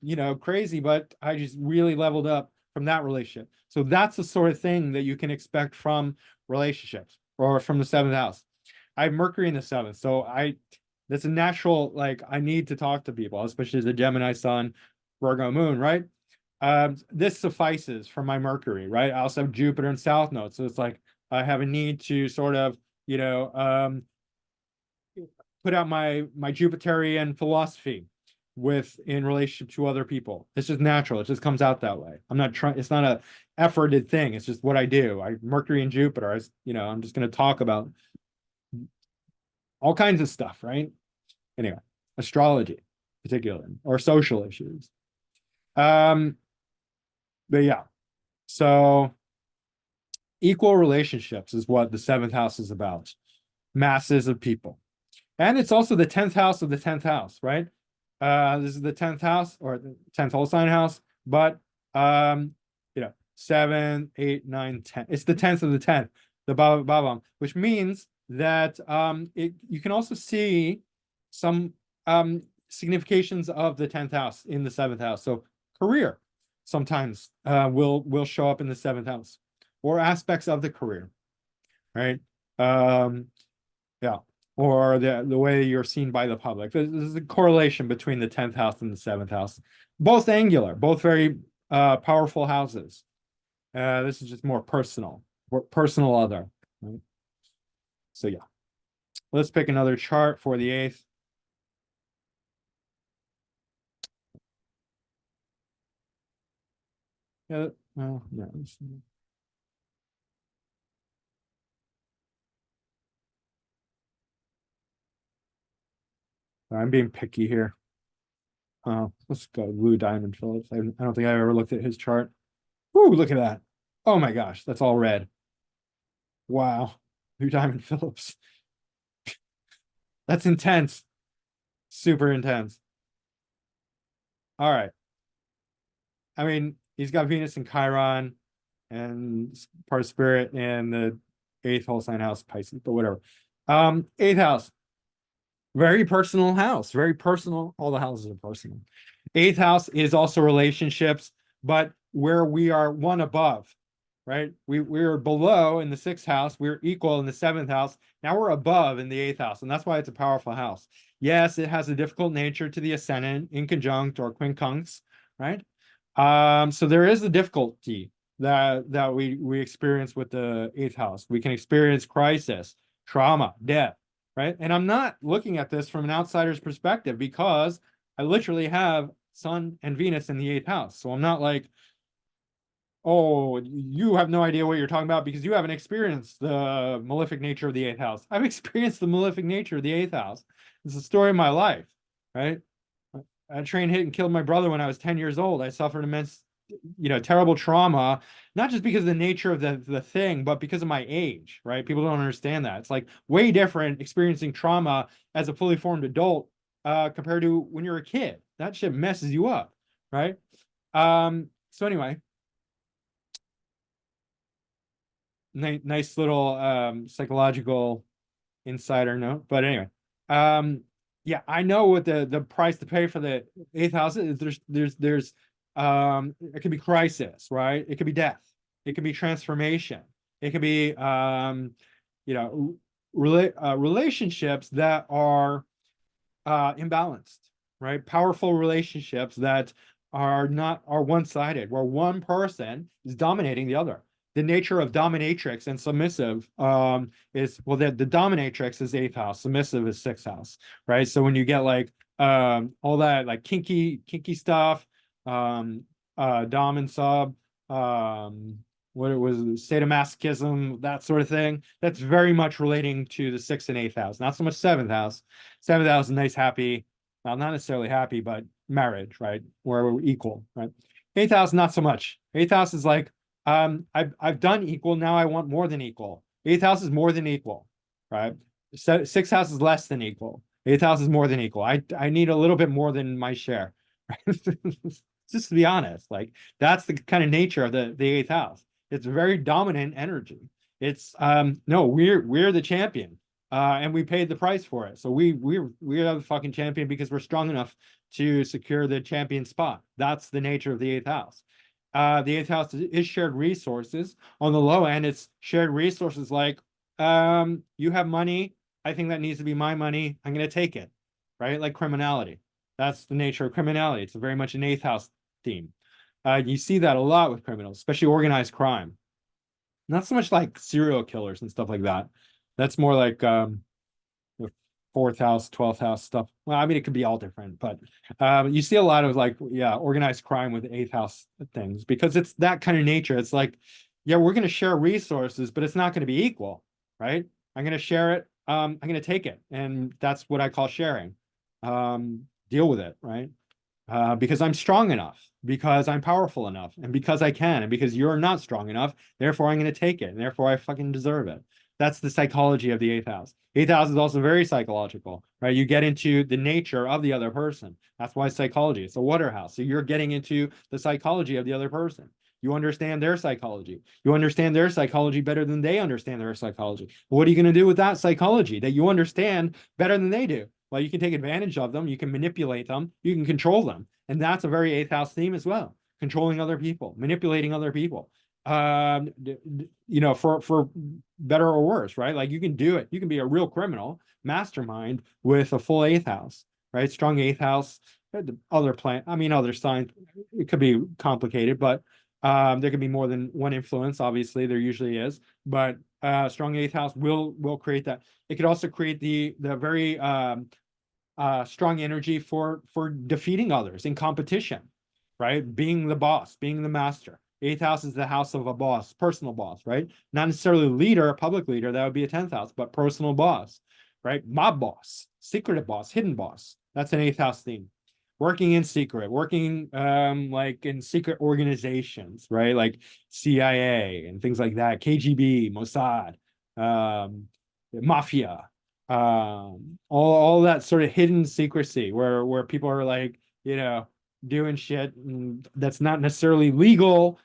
crazy, but I just really leveled up from that relationship. So that's the sort of thing that you can expect from relationships or from the seventh house. I have Mercury in the seventh. So that's a natural, like I need to talk to people, especially as a Gemini sun, Virgo moon, right? This suffices for my Mercury, right? I also have Jupiter and South Node. So it's like I have a need to sort of, put out my Jupiterian philosophy in relationship to other people. It's just natural. It just comes out that way. I'm not trying, it's not a efforted thing. It's just what I do. Mercury and Jupiter, I'm just going to talk about all kinds of stuff, right? Anyway, astrology, particularly, or social issues. But yeah, so equal relationships is what the seventh house is about. Masses of people. And it's also the 10th house of the 10th house, right? This is the 10th house or the 10th whole sign house, but 7, 8, 9, 10. It's the 10th of the 10th, the Babam, which means that you can also see some significations of the 10th house in the 7th house. So career sometimes will show up in the 7th house, or aspects of the career, right? Yeah, or the way you're seen by the public. There's a correlation between the 10th house and the 7th house. Both angular, both very powerful houses. This is just more personal other. Right? So yeah, let's pick another chart for the 8th. Yeah, well, no. I'm being picky here. Let's go Lou Diamond Phillips. I don't think I ever looked at his chart. Ooh, look at that. Oh my gosh, that's all red. Wow. Lou Diamond Phillips. That's intense. Super intense. All right. I mean, he's got Venus and Chiron and part of Spirit and the 8th whole sign house, Pisces, but whatever. 8th house. Very personal house. Very personal. All the houses are personal. 8th house is also relationships, but where we are one above, right? We were below in the sixth house, we were equal in the seventh house. Now we're above in the eighth house, and that's why it's a powerful house. Yes, it has a difficult nature to the ascendant, inconjunct or quincunx, right? So there is a difficulty that we experience with the eighth house. We can experience crisis, trauma, death, right? And I'm not looking at this from an outsider's perspective because I literally have Sun and Venus in the eighth house. So I'm not like, oh, you have no idea what you're talking about because you haven't experienced the malefic nature of the eighth house. I've experienced the malefic nature of the eighth house. It's the story of my life, right? A train hit and killed my brother when I was 10 years old. I suffered immense, terrible trauma, not just because of the nature of the thing, but because of my age, right? People don't understand that. It's like way different experiencing trauma as a fully formed adult compared to when you're a kid. That shit messes you up, right? So anyway, nice little psychological insider note. But anyway, yeah, I know what the price to pay for the eighth house is. There's it could be crisis, right? It could be death. It could be transformation. It could be you know, relationships that are imbalanced, right? Powerful relationships that are one-sided, where one person is dominating the other. The nature of dominatrix and submissive is, well, the dominatrix is eighth house, submissive is sixth house, right? So when you get like all that like kinky stuff, dom and sub, what it was, sadomasochism, that sort of thing, that's very much relating to the sixth and eighth house, not so much seventh house. Seventh house is nice, happy, well, not necessarily happy, but marriage, right? Where we're equal, right? Eighth house, not so much. Eighth house is like, I've done equal, now I want more than equal. Eighth house is more than equal, right? So sixth house is less than equal. Eighth house is more than equal. I need a little bit more than my share. Just to be honest, like that's the kind of nature of the eighth house. It's very dominant energy. It's no, we're the champion. And we paid the price for it. So we are the fucking champion because we're strong enough to secure the champion spot. That's the nature of the eighth house. The eighth house is shared resources. On the low end, it's shared resources like you have money. I think that needs to be my money. I'm going to take it, right? Like criminality. That's the nature of criminality. It's very much an eighth house theme. You see that a lot with criminals, especially organized crime. Not so much like serial killers and stuff like that. That's more like fourth house, 12th house stuff. Well, I mean, it could be all different, but you see a lot of like, yeah, organized crime with eighth house things because it's that kind of nature. It's like, yeah, we're going to share resources, but it's not going to be equal, right? I'm going to share it. I'm going to take it. And that's what I call sharing. Deal with it, right? Because I'm strong enough, because I'm powerful enough, and because I can, and because you're not strong enough, therefore I'm going to take it, and therefore I fucking deserve it. That's the psychology of the eighth house. Eighth house is also very psychological, right? You get into the nature of the other person. That's why psychology. It's a water house. So you're getting into the psychology of the other person. You understand their psychology. You understand their psychology better than they understand their psychology. What are you going to do with that psychology that you understand better than they do? Well, you can take advantage of them. You can manipulate them. You can control them. And that's a very eighth house theme as well. Controlling other people, manipulating other people. For better or worse, right? Like you can do it. You can be a real criminal mastermind with a full eighth house, right? Strong eighth house. Other other signs. It could be complicated, but there could be more than one influence. Obviously, there usually is, but strong eighth house will create that. It could also create the very strong energy for defeating others in competition, right? Being the boss, being the master. Eighth house is the house of a boss, personal boss, right? Not necessarily leader, a public leader, that would be a 10th house, but personal boss, right? Mob boss, secretive boss, hidden boss. That's an eighth house theme. Working in secret, working like in secret organizations, right? Like CIA and things like that, KGB, Mossad, mafia, all that sort of hidden secrecy where people are like, doing shit that's not necessarily legal,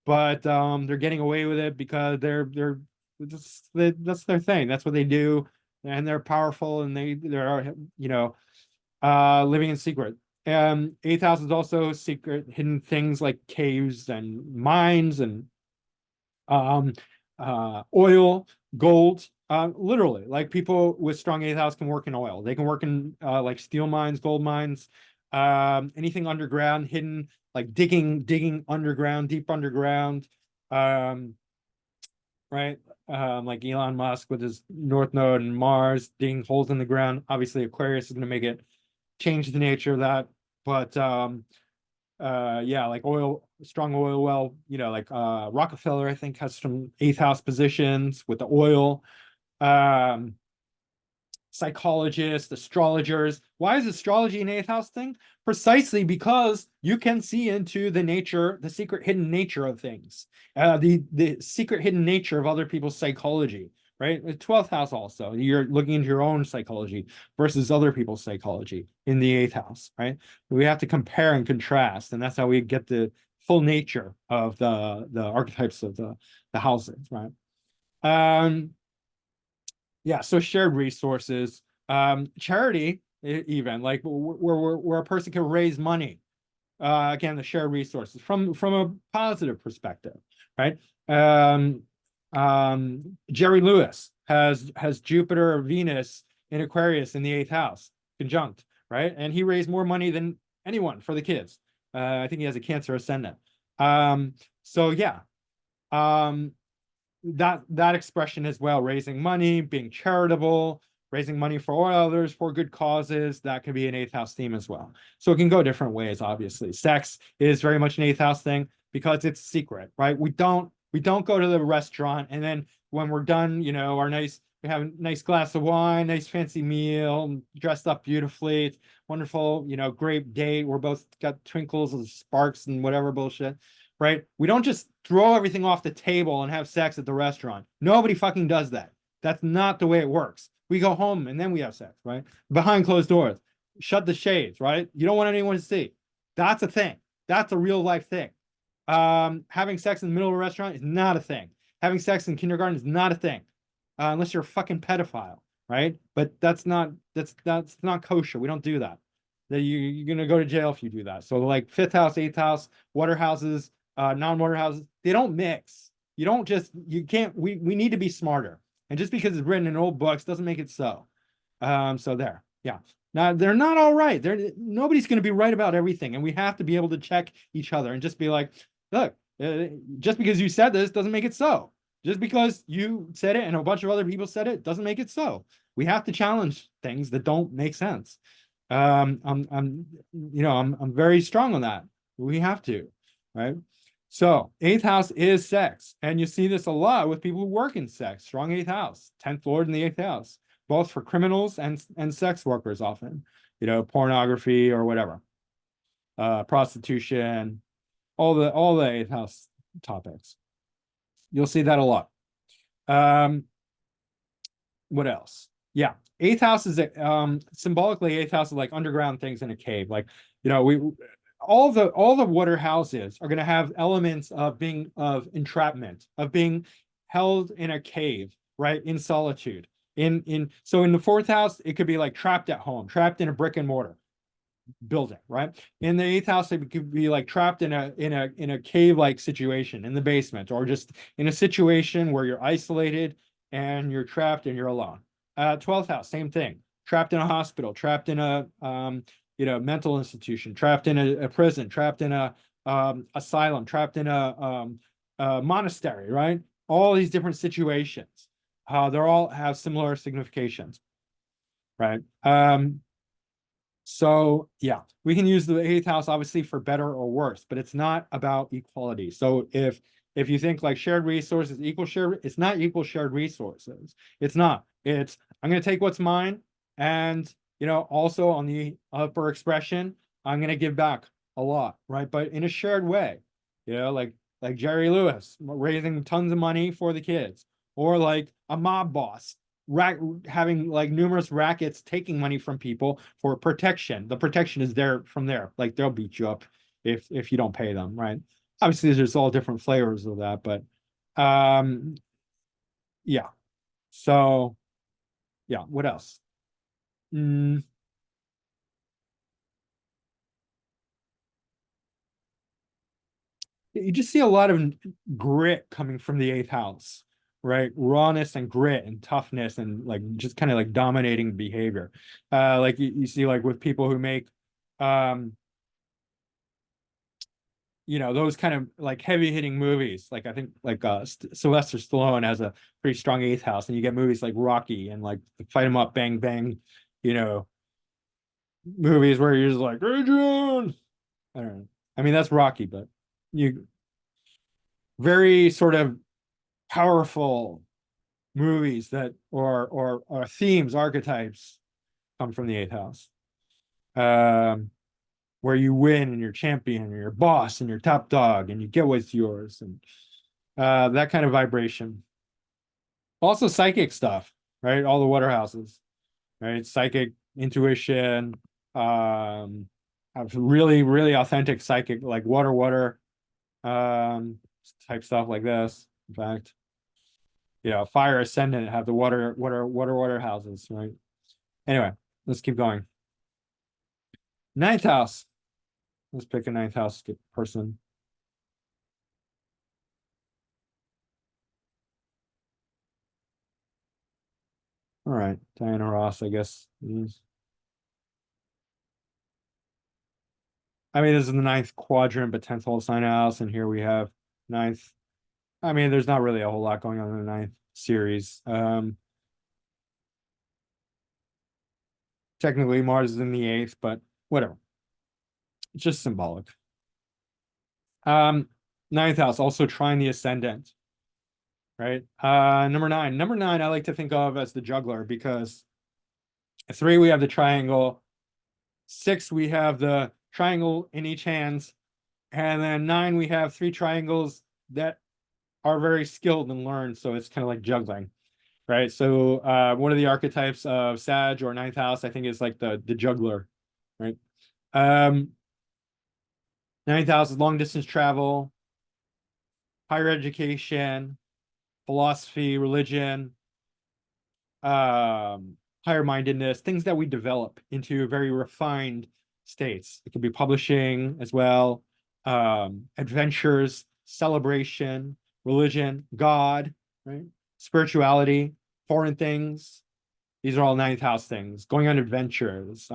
but they're getting away with it because that's their thing. That's what they do, and they're powerful, and they're living in secret. Eighth house is also secret, hidden things like caves and mines and um, oil, gold. Literally, like people with strong eighth house can work in oil. They can work in like steel mines, gold mines, anything underground, hidden, like digging underground, deep underground. Um, right? Like Elon Musk with his North Node and Mars digging holes in the ground. Obviously, Aquarius is going to make it change the nature of that. But yeah, like oil, strong oil well, like Rockefeller, I think, has some eighth house positions with the oil. Um, Psychologists, astrologers. Why is astrology an eighth house thing? Precisely because you can see into the nature, the secret hidden nature of things, the secret hidden nature of other people's psychology, right? The 12th house also, you're looking into your own psychology versus other people's psychology in the eighth house, right? We have to compare and contrast, and that's how we get the full nature of the archetypes of the houses, right? Yeah, so shared resources, charity, even like where a person can raise money. Again, the shared resources from a positive perspective, right? Um, Jerry Lewis has Jupiter or Venus in Aquarius in the eighth house, conjunct, right? And he raised more money than anyone for the kids. I think he has a Cancer ascendant. So yeah. Um, that expression as well, raising money, being charitable, raising money for others, for good causes, that can be an eighth house theme as well. So it can go different ways. Obviously, sex is very much an eighth house thing because it's secret, right? We don't go to the restaurant and then when we're done, we have a nice glass of wine, nice fancy meal, dressed up beautifully. It's wonderful, great date. We're both got twinkles and sparks and whatever bullshit, right? We don't just throw everything off the table and have sex at the restaurant. Nobody fucking does that. That's not the way it works. We go home and then we have sex, right? Behind closed doors. Shut the shades, right? You don't want anyone to see. That's a thing. That's a real life thing. Having sex in the middle of a restaurant is not a thing. Having sex in kindergarten is not a thing, unless you're a fucking pedophile, right? But that's not kosher. We don't do that. That you're gonna go to jail if you do that. So like fifth house, eighth house, water houses, non-water houses, they don't mix. You don't just you can't. We need to be smarter. And just because it's written in old books doesn't make it so. So there, yeah. Now they're not all right. Nobody's going to be right about everything, and we have to be able to check each other and just be like, look, just because you said this doesn't make it so. Just because you said it and a bunch of other people said it doesn't make it so. We have to challenge things that don't make sense. I'm very strong on that. We have to, right? So eighth house is sex, and you see this a lot with people who work in sex. Strong eighth house, 10th lord in the eighth house, both for criminals and sex workers often, pornography or whatever, prostitution, all the eighth house topics. You'll see that a lot. What else? Yeah, eighth house is symbolically eighth house is like underground things in a cave. Like we all the water houses are going to have elements of entrapment, of being held in a cave, right, in solitude. In the fourth house, it could be like trapped at home, trapped in a brick and mortar building, right? In the eighth house, it could be like trapped in a cave-like situation in the basement, or just in a situation where you're isolated and you're trapped and you're alone. 12th house, same thing. Trapped in a hospital, trapped in a mental institution, trapped in a prison, trapped in a asylum, trapped in a monastery, right? All these different situations. They're all have similar significations, right? So yeah, we can use the eighth house obviously for better or worse, but it's not about equality. So if you think like shared resources equal shared, it's not equal shared resources. It's not. It's I'm going to take what's mine, and also on the upper expression, I'm going to give back a lot, right? But in a shared way, like Jerry Lewis raising tons of money for the kids, or like a mob boss having like numerous rackets taking money from people for protection. The protection is there from there. Like they'll beat you up if you don't pay them, right? Obviously, there's all different flavors of that, but yeah. So yeah, what else? Mm, you just see a lot of grit coming from the eighth house, right? Rawness and grit and toughness and like just kind of like dominating behavior. Like you see like with people who make um those kind of like heavy hitting movies. Like I think like Sylvester Stallone has a pretty strong eighth house, and you get movies like Rocky and like Fight 'em Up, Bang Bang, you know, movies where you're just like Adrian. I don't know. I mean that's Rocky, but you very sort of powerful movies that or themes, archetypes come from the eighth house. Um, where you win and you're champion and you're boss and you're top dog and you get what's yours and that kind of vibration. Also psychic stuff, right? All the water houses, right? Psychic intuition, um, really, really authentic psychic, like water, um, type stuff like this. In fact, fire ascendant have the water houses, right? Anyway, let's keep going. Ninth house. Let's pick a ninth house person. All right, Diana Ross, I guess. I mean, this is the ninth quadrant, but 10th whole sign house, and here we have ninth. I mean, there's not really a whole lot going on in the ninth series. Technically, Mars is in the eighth, but whatever. It's just symbolic. Um, Ninth house, also trying the ascendant, right? Number nine. Number nine, I like to think of as the juggler because three, we have the triangle. Six, we have the triangle in each hands. And then nine, we have three triangles that are very skilled and learned. So it's kind of like juggling, right? So one of the archetypes of Sag or ninth house, I think, is like the juggler, right? Um, Ninth house is long distance travel, higher education, philosophy, religion, higher mindedness, things that we develop into very refined states. It could be publishing as well, adventures, celebration, religion, God, right? Spirituality, foreign things. These are all ninth house things. Going on adventures,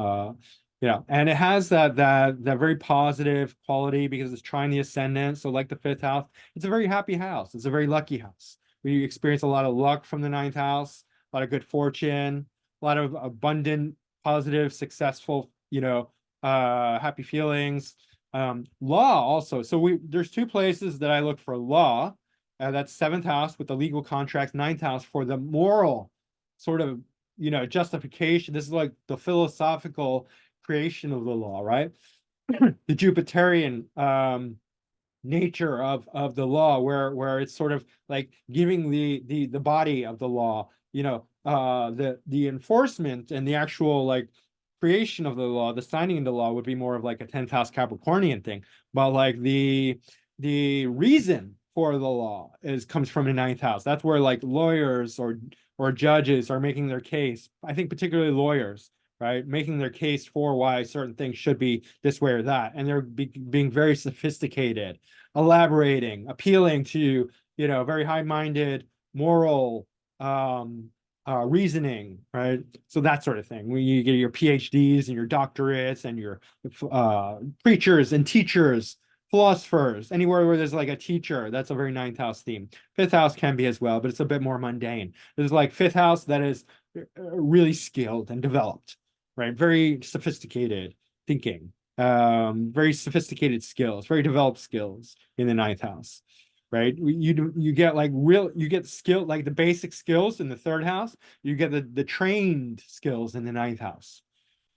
and it has that very positive quality because it's trying the ascendant. So like the fifth house, it's a very happy house. It's a very lucky house. We experience a lot of luck from the ninth house, a lot of good fortune, a lot of abundant, positive, successful, happy feelings. Law also. So there's two places that I look for law. That's seventh house with the legal contracts, ninth house for the moral sort of justification. This is like the philosophical creation of the law, right? The Jupiterian nature of the law, where it's sort of like giving the body of the law, the enforcement and the actual like creation of the law, the signing of the law would be more of like a 10th house Capricornian thing. But like the reason for the law comes from the ninth house. That's where like lawyers or judges are making their case. I think particularly lawyers, right, making their case for why certain things should be this way or that, and they're being very sophisticated, elaborating, appealing to very high-minded, moral reasoning, right? So that sort of thing. When you get your PhDs and your doctorates and your preachers and teachers, philosophers, anywhere where there's like a teacher, that's a very ninth house theme. Fifth house can be as well, but it's a bit more mundane. There's like fifth house that is really skilled and developed, right? Very sophisticated thinking, very sophisticated skills, very developed skills in the ninth house, right? You get like you get skill, like the basic skills in the third house. You get the trained skills in the ninth house,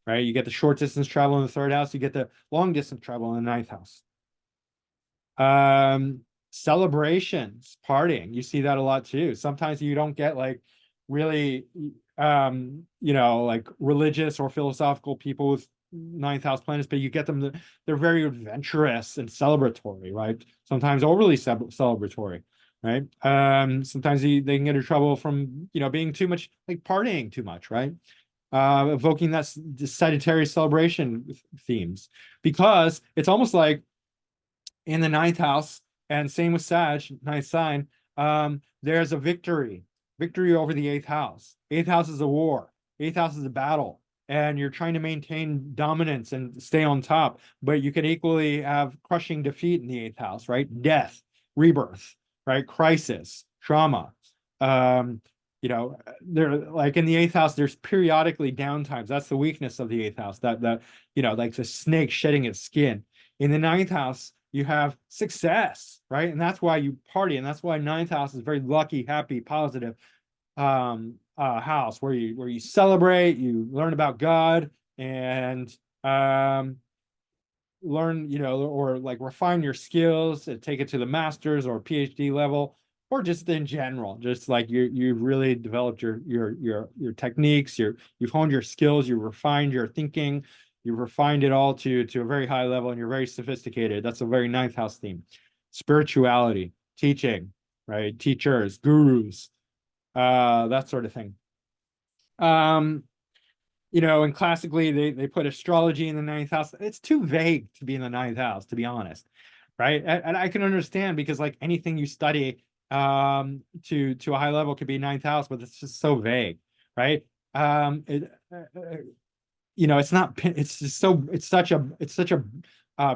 right? You get the short distance travel in the third house. You get the long distance travel in the ninth house. Celebrations, partying. You see that a lot too. Sometimes you don't get like really like religious or philosophical people with ninth house planets, but you get them, they're very adventurous and celebratory, right? Sometimes overly celebratory, right? Sometimes they can get in trouble from being too much, like partying too much, right? Evoking that Sagittarius celebration themes, because it's almost like in the ninth house, And same with Sag, nice sign. There's a victory over the eighth house. Eighth house is a war. Eighth house is a battle, and you're trying to maintain dominance and stay on top. But you can equally have crushing defeat in the eighth house, right? Death, rebirth, right? Crisis, trauma. Um, there, like in the eighth house, there's periodically downtimes. That's the weakness of the eighth house. That like the snake shedding its skin. In the ninth house, you have success, right? And that's why you party, and that's why ninth house is very lucky, happy, positive house where you celebrate, you learn about God, and learn, or like refine your skills, take it to the master's or PhD level, or just in general, just like you've really developed your techniques, you've honed your skills, you refined your thinking, you refined it all to a very high level, and you're very sophisticated. That's a very ninth house theme. Spirituality, teaching, right? Teachers, gurus, that sort of thing. Um, and classically they put astrology in the ninth house. It's too vague to be in the ninth house, to be honest, right? And I can understand, because like anything you study to a high level could be ninth house, but it's just so vague, right? It's not, it's just so, it's such a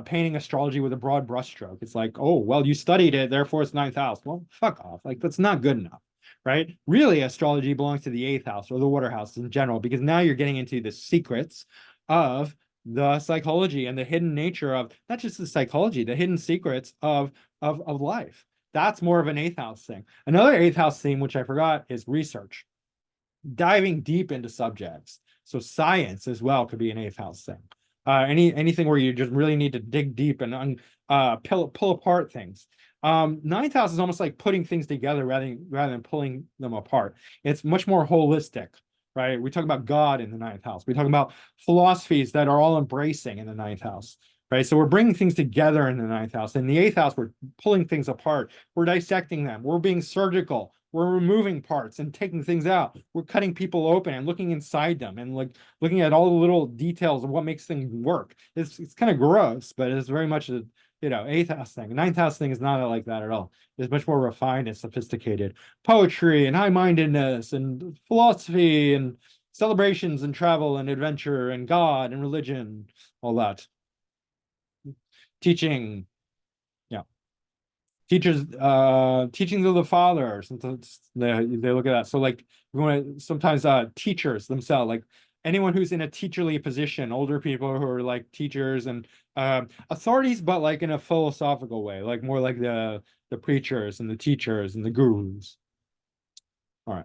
painting astrology with a broad brushstroke. It's like, oh well, you studied it, therefore it's ninth house. Well, fuck off. Like, that's not good enough, right? Really, astrology belongs to the eighth house or the water house in general, because now you're getting into the secrets of the psychology and the hidden nature of not just the psychology, the hidden secrets of life. That's more of an eighth house thing. Another eighth house theme, which I forgot, is research, diving deep into subjects. So science as well could be an eighth house thing. Anything where you just really need to dig deep and pull apart things. Ninth house is almost like putting things together rather than pulling them apart. It's much more holistic, right? We talk about God in the ninth house. We talk about philosophies that are all embracing in the ninth house, right? So we're bringing things together in the ninth house. In the eighth house, we're pulling things apart. We're dissecting them. We're being surgical. We're removing parts and taking things out. We're cutting people open and looking inside them and like looking at all the little details of what makes things work. It's kind of gross, but it's very much a eighth house thing. Ninth house thing is not like that at all. It's much more refined and sophisticated. Poetry and high-mindedness and philosophy and celebrations and travel and adventure and God and religion, all that. Teaching, yeah. Teachers, teachings of the father. Sometimes they look at that. So like we want to sometimes teachers themselves, like anyone who's in a teacherly position, older people who are like teachers and authorities, but like in a philosophical way, like more like the preachers and the teachers and the gurus. All right.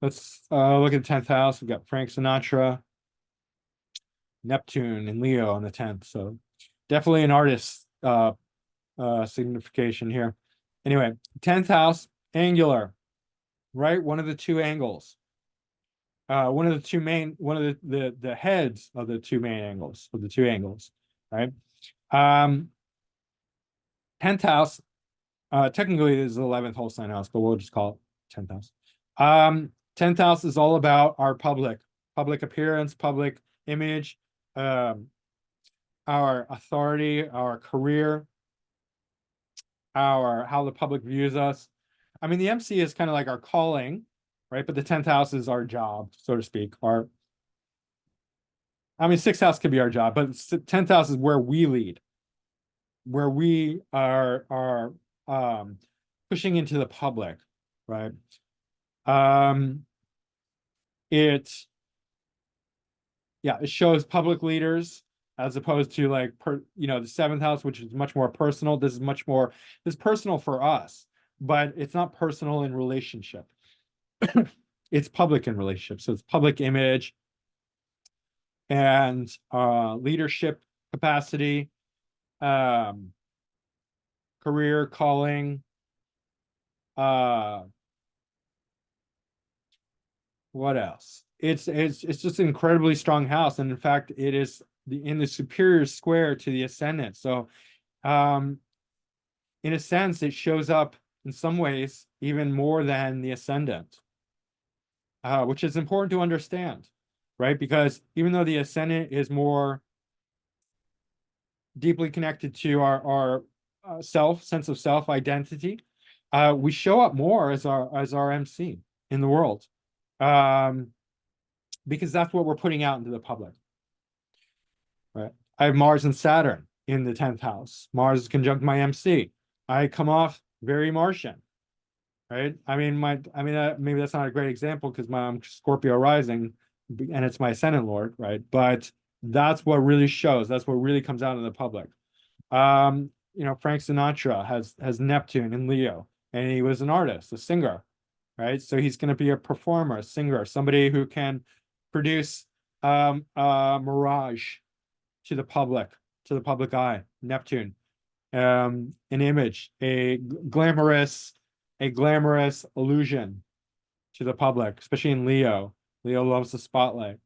Let's look at the 10th house. We've got Frank Sinatra, Neptune and Leo in the 10th. So definitely an artist signification here. Anyway, 10th house, angular, right? One of the two angles. One of the two main, one of the heads of the two main angles, of the two angles, right? 10th house, technically this is the 11th whole sign house, but we'll just call it 10th house. 10th house is all about our public appearance, public image, our authority, our career, how the public views us. I mean, the MC is kind of like our calling, right? But the 10th house is our job, so to speak. I mean, sixth house could be our job, but 10th house is where we lead, where we are pushing into the public, right? It shows public leaders as opposed to like the seventh house, which is much more personal. This is personal for us, but it's not personal in relationship. It's public in relationship. So it's public image and leadership capacity, career calling, what else? It's just an incredibly strong house. And in fact, it is in the superior square to the ascendant. So in a sense, it shows up in some ways even more than the ascendant, which is important to understand. right? Because even though the ascendant is more deeply connected to our sense of self identity, we show up more as our MC in the world, um, because that's what we're putting out into the public, right? I have Mars and Saturn in the 10th house. Mars is conjunct my MC. I come off very Martian, right? Maybe that's not a great example because I'm Scorpio rising, and it's my ascendant lord, right? But that's what really shows. That's what really comes out in the public. Frank Sinatra has Neptune in Leo, and he was an artist, a singer, right? So he's going to be a performer, a singer, somebody who can produce a mirage to the public eye. Neptune, an image, a glamorous illusion to the public, especially in Leo. Leo loves the spotlight,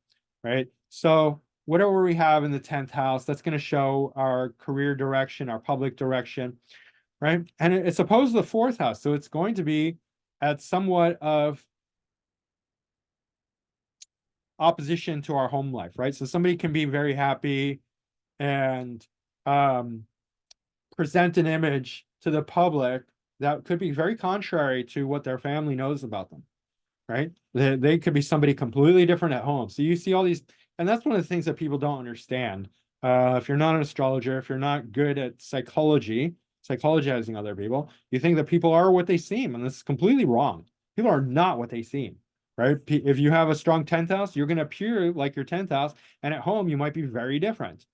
right? So whatever we have in the 10th house, that's going to show our career direction, our public direction, right? And it's opposed to the 4th house. So it's going to be at somewhat of opposition to our home life, right? So somebody can be very happy and present an image to the public that could be very contrary to what their family knows about them, right? They could be somebody completely different at home. So you see all these, and that's one of the things that people don't understand. If you're not an astrologer, if you're not good at psychologizing other people, you think that people are what they seem, and this is completely wrong. People are not what they seem, right? If you have a strong 10th house, you're going to appear like your 10th house, and at home you might be very different,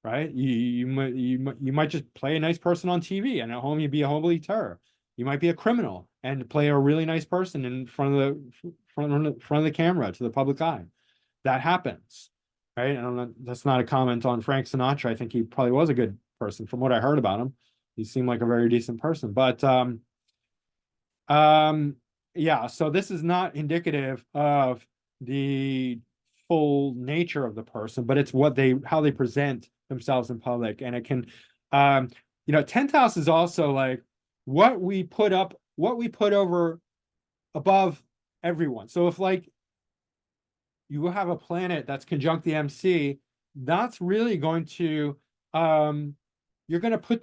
right? You might just play a nice person on TV, and at home you'd be a holy terror. You might be a criminal and play a really nice person in front of the camera to the public eye. That happens, right? And that's not a comment on Frank Sinatra. I think he probably was a good person from what I heard about him. He seemed like a very decent person, but yeah. So this is not indicative of the full nature of the person, but it's how they present themselves in public, and it can, 10th house is also like what we put over above everyone. So if like you have a planet that's conjunct the MC, that's really going to you're going to put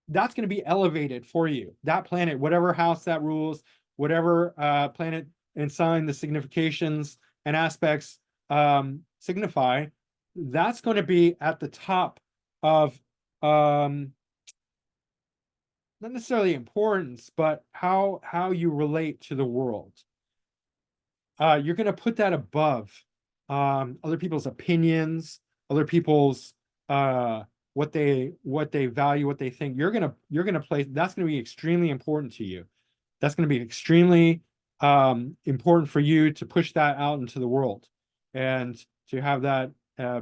that's going to be elevated for you. That planet, whatever house that rules, whatever planet and sign the significations and aspects signify, that's going to be at the top of not necessarily importance, but how you relate to the world. You're going to put that above other people's opinions, other people's what they value, what they think. You're gonna place, that's gonna be extremely important to you. That's gonna be extremely important for you to push that out into the world and to have that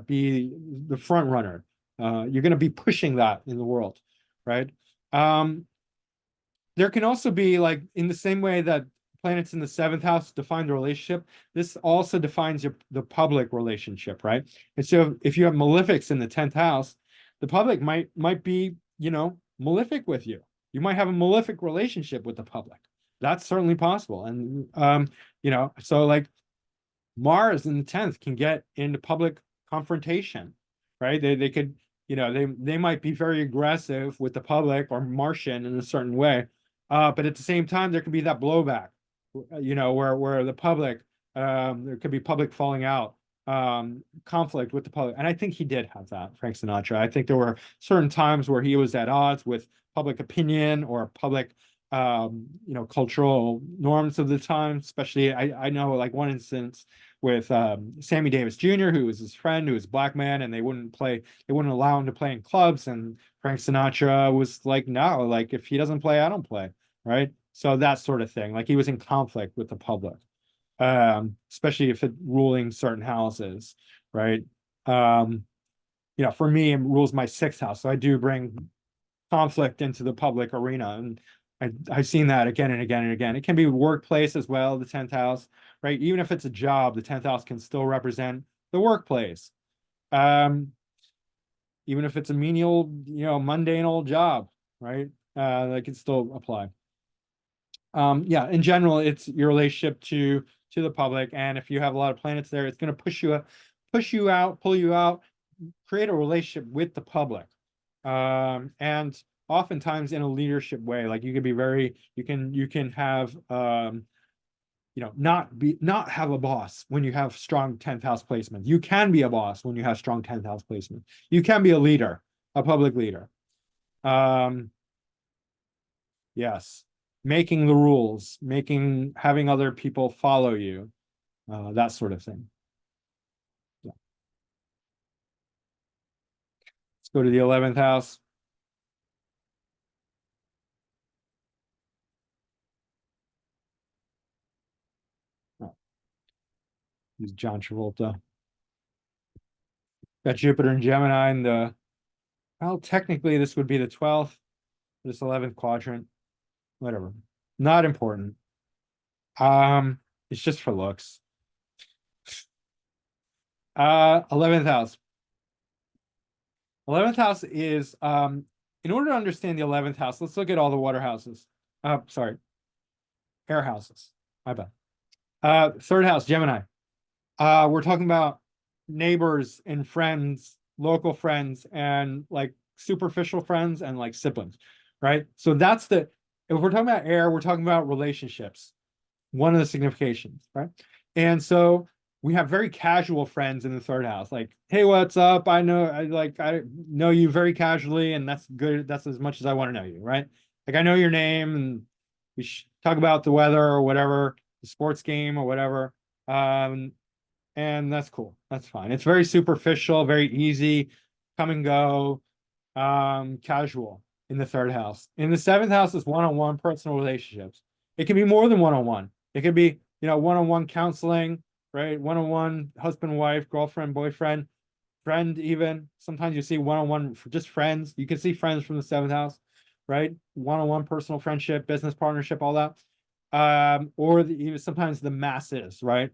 be the front runner. You're gonna be pushing that in the world, right? There can also be, like, in the same way that planets in the 7th house define the relationship, this also defines the public relationship, right? And so if you have malefics in the 10th house, the public might be, malefic with you. You might have a malefic relationship with the public. That's certainly possible. And so like Mars in the 10th can get into public confrontation, right? They could, they might be very aggressive with the public or Martian in a certain way. But at the same time, there could be that blowback, where the public, there could be public falling out, conflict with the public. And I think he did have that, Frank Sinatra. I think there were certain times where he was at odds with public opinion or public, cultural norms of the time. Especially, I know like one instance with Sammy Davis Jr., who was his friend, who was a black man, and they wouldn't allow him to play in clubs. And Frank Sinatra was like, no, like if he doesn't play, I don't play, right? So that sort of thing. Like he was in conflict with the public, especially if it ruling certain houses, right? For me, it rules my 6th house, so I do bring conflict into the public arena, and I've seen that again and again and again. It can be workplace as well, the 10th house, right? Even if it's a job, the 10th house can still represent the workplace. Even if it's a menial, mundane old job, right? That can still apply. Yeah, in general, it's your relationship to to the public. And if you have a lot of planets there, it's going to push you out, pull you out, create a relationship with the public. And oftentimes in a leadership way, like you can be very, you can have, not have a boss when you have strong 10th house placement. You can be a boss when you have strong 10th house placement. You can be a leader, a public leader. Yes, making the rules, having other people follow you, that sort of thing. Yeah. Let's go to the 11th house. Oh, he's John Travolta. Got Jupiter and Gemini in well, technically this would be the 12th, this 11th quadrant, whatever. Not important. It's just for looks. 11th house. 11th house is, in order to understand the 11th house, let's look at all the water houses. Sorry, air houses. My bad. Third house, Gemini. We're talking about neighbors and friends, local friends, and like superficial friends and like siblings, right? So if we're talking about air, we're talking about relationships, one of the significations, right? And so we have very casual friends in the third house, like, hey, what's up? I know you very casually, and that's good. That's as much as I want to know you, right? Like I know your name, and we should talk about the weather or whatever, the sports game or whatever. And that's cool. That's fine. It's very superficial, very easy, come and go, casual in the third house. In the seventh house is one-on-one personal relationships. It can be more than one-on-one. It could be, one-on-one counseling, right? One-on-one husband, wife, girlfriend, boyfriend, friend, even. Sometimes you see one-on-one for just friends. You can see friends from the seventh house, right? One-on-one personal friendship, business partnership, all that. Or even sometimes the masses, right?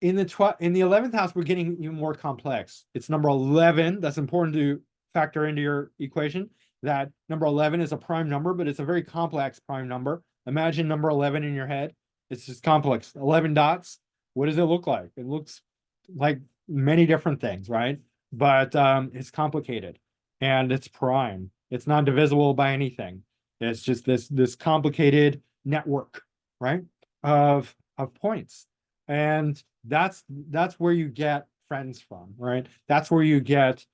In the 11th house, we're getting even more complex. It's number 11. That's important to factor into your equation. That number 11 is a prime number, but it's a very complex prime number. Imagine number 11 in your head. It's just complex. 11 dots. What does it look like? It looks like many different things, right? But it's complicated and it's prime. It's not divisible by anything. It's just this complicated network, right? Of points. And that's where you get friends from, right? That's where you get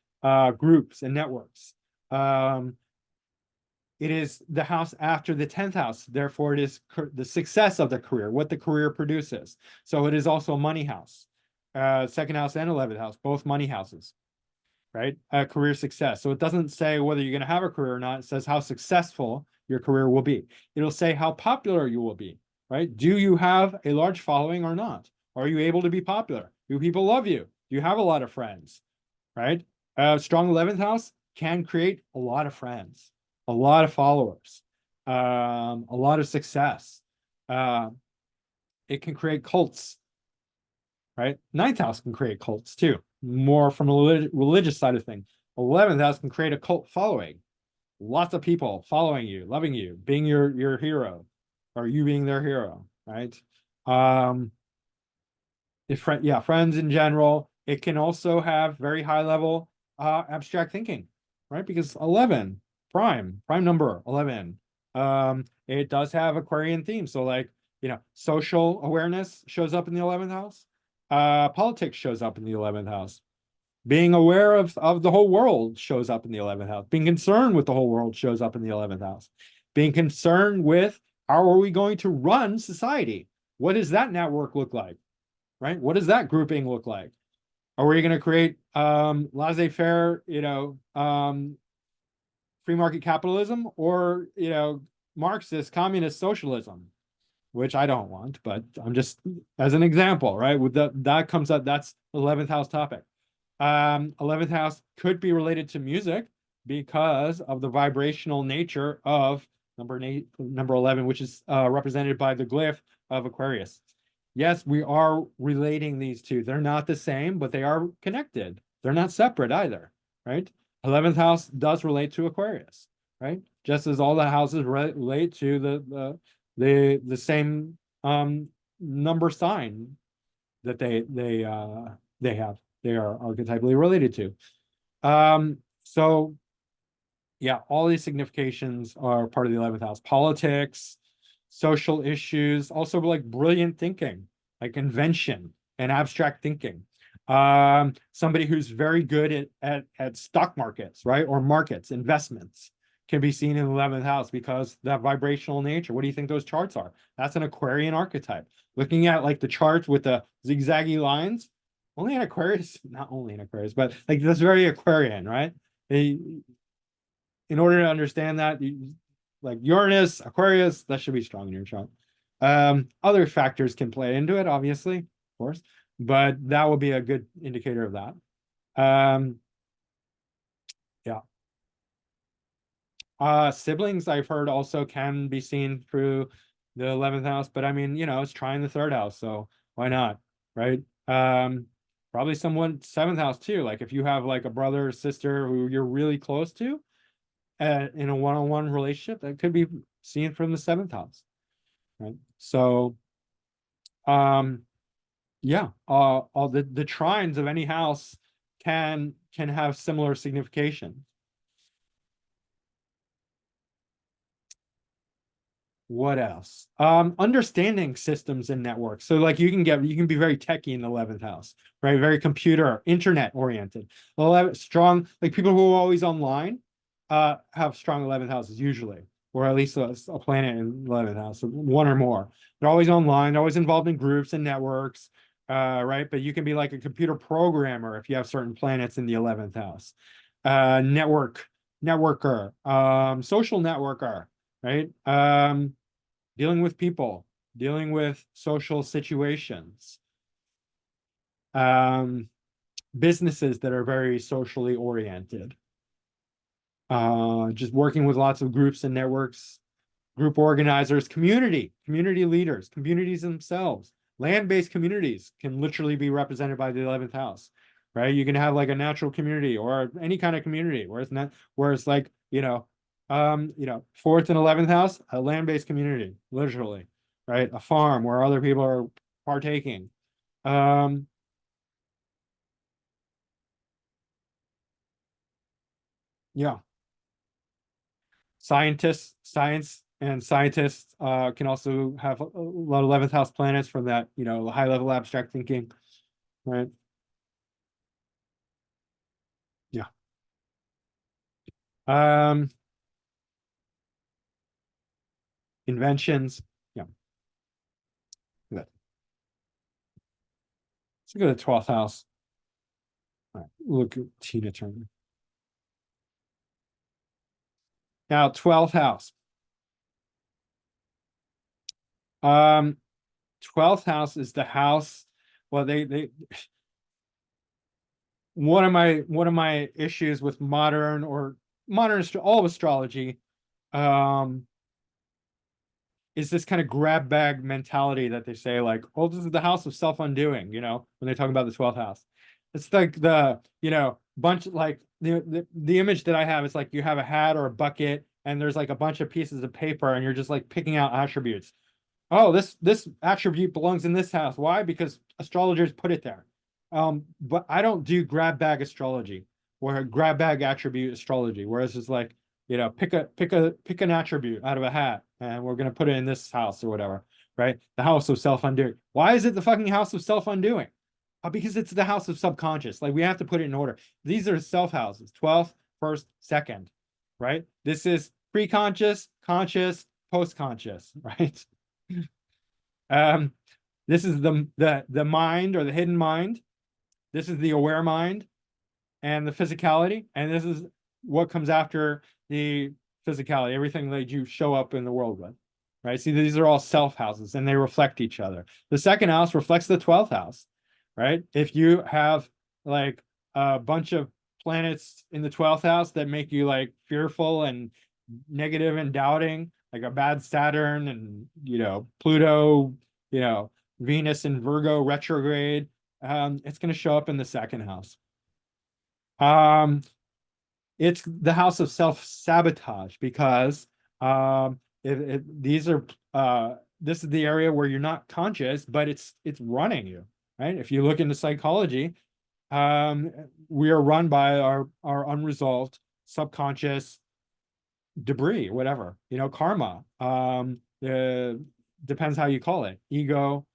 groups and networks. It is the house after the 10th house. Therefore, it is the success of the career, what the career produces. So it is also a money house. Second house and 11th house, both money houses, right? Career success. So it doesn't say whether you're going to have a career or not. It says how successful your career will be. It'll say how popular you will be, right? Do you have a large following or not? Are you able to be popular? Do people love you? Do you have a lot of friends, right? Strong 11th house can create a lot of friends, a lot of followers, a lot of success. It can create cults, right? 9th house can create cults too, more from a religious side of things. 11th house can create a cult following. Lots of people following you, loving you, being your hero, or you being their hero, right? Friends in general. It can also have very high level abstract thinking, right? Because 11, prime number 11. It does have Aquarian theme. So like, social awareness shows up in the 11th house. Politics shows up in the 11th house. Being aware of the whole world shows up in the 11th house. Being concerned with the whole world shows up in the 11th house. Being concerned with how are we going to run society? What does that network look like? Right? What does that grouping look like? Are we going to create laissez-faire, free market capitalism, or Marxist communist socialism, which I don't want, but I'm just as an example, right? With that comes up, that's 11th house topic. 11th house could be related to music because of the vibrational nature of number 11, which is represented by the glyph of Aquarius. Yes, we are relating these two. They're not the same, but they are connected. They're not separate either, right? 11th house does relate to Aquarius, right? Just as all the houses relate to the same number sign that they have, they are archetypally related to. So yeah, all these significations are part of the 11th house. Politics, social issues, also like brilliant thinking, like invention and abstract thinking. Somebody who's very good at stock markets, right? Or markets, investments can be seen in the 11th house because that vibrational nature. What do you think those charts are? That's an Aquarian archetype. Looking at like the charts with the zigzaggy lines, only in Aquarius, not only in Aquarius, but like that's very Aquarian, right? They, in order to understand that, like Uranus, Aquarius, that should be strong in your chart. Other factors can play into it, obviously, of course, but that will be a good indicator of that. Yeah. Siblings, I've heard, also can be seen through the 11th house, but I mean, it's trying the third house, so why not, right? Probably someone 7th house too. Like if you have like a brother or sister who you're really close to, in a one-on-one relationship, that could be seen from the 7th house, right? So yeah, all the trines of any house can have similar signification. What else? Understanding systems and networks. So like you can be very techy in the 11th house, right? Very computer, internet oriented. 11 strong, like people who are always online, have strong 11th houses usually, or at least a planet in 11th house, one or more. They're always online, always involved in groups and networks, right? But you can be like a computer programmer if you have certain planets in the 11th house. Networker, social networker, right? Dealing with people, dealing with social situations, um, businesses that are very socially oriented, just working with lots of groups and networks, group organizers, community leaders, communities themselves. Land-based communities can literally be represented by the 11th house, right? You can have like a natural community or any kind of community where it's not, where it's like, 4th and 11th house, a land-based community, literally, right? A farm where other people are partaking. Um, yeah. Science and scientists can also have a lot of 11th house planets from that, high level abstract thinking, right? Yeah. Um, Inventions. Yeah. Good. Let's look at the 12th house. All right. Look at Tina Turner. Now, 12th house. Um, 12th house is the house. Well, they one of my issues with all of astrology, um, is this kind of grab bag mentality that they say like, oh, this is the house of self-undoing, when they talk about the 12th house. It's like bunch, like the image that I have is like you have a hat or a bucket and there's like a bunch of pieces of paper and you're just like picking out attributes. Oh, this attribute belongs in this house. Why? Because astrologers put it there. But I don't do grab bag astrology or grab bag attribute astrology, whereas it's like, pick an attribute out of a hat and we're gonna put it in this house or whatever, right? The house of self-undoing. Why is it the fucking house of self-undoing? Because it's the house of subconscious. Like we have to put it in order. These are self houses: 12th, first, second, right? This is pre-conscious, conscious, post-conscious, right? Um, this is the mind or the hidden mind. This is the aware mind and the physicality, and this is what comes after the physicality, everything that you show up in the world with, right? See, these are all self houses and they reflect each other. The second house reflects the 12th house, right? If you have like a bunch of planets in the 12th house that make you like fearful and negative and doubting, like a bad Saturn and, Pluto, you know, Venus and Virgo retrograde, it's going to show up in the second house. Um, it's the house of self-sabotage because these are this is the area where you're not conscious, but it's running you, right? If you look into psychology, we are run by our unresolved subconscious debris, whatever, karma. Depends how you call it. Ego,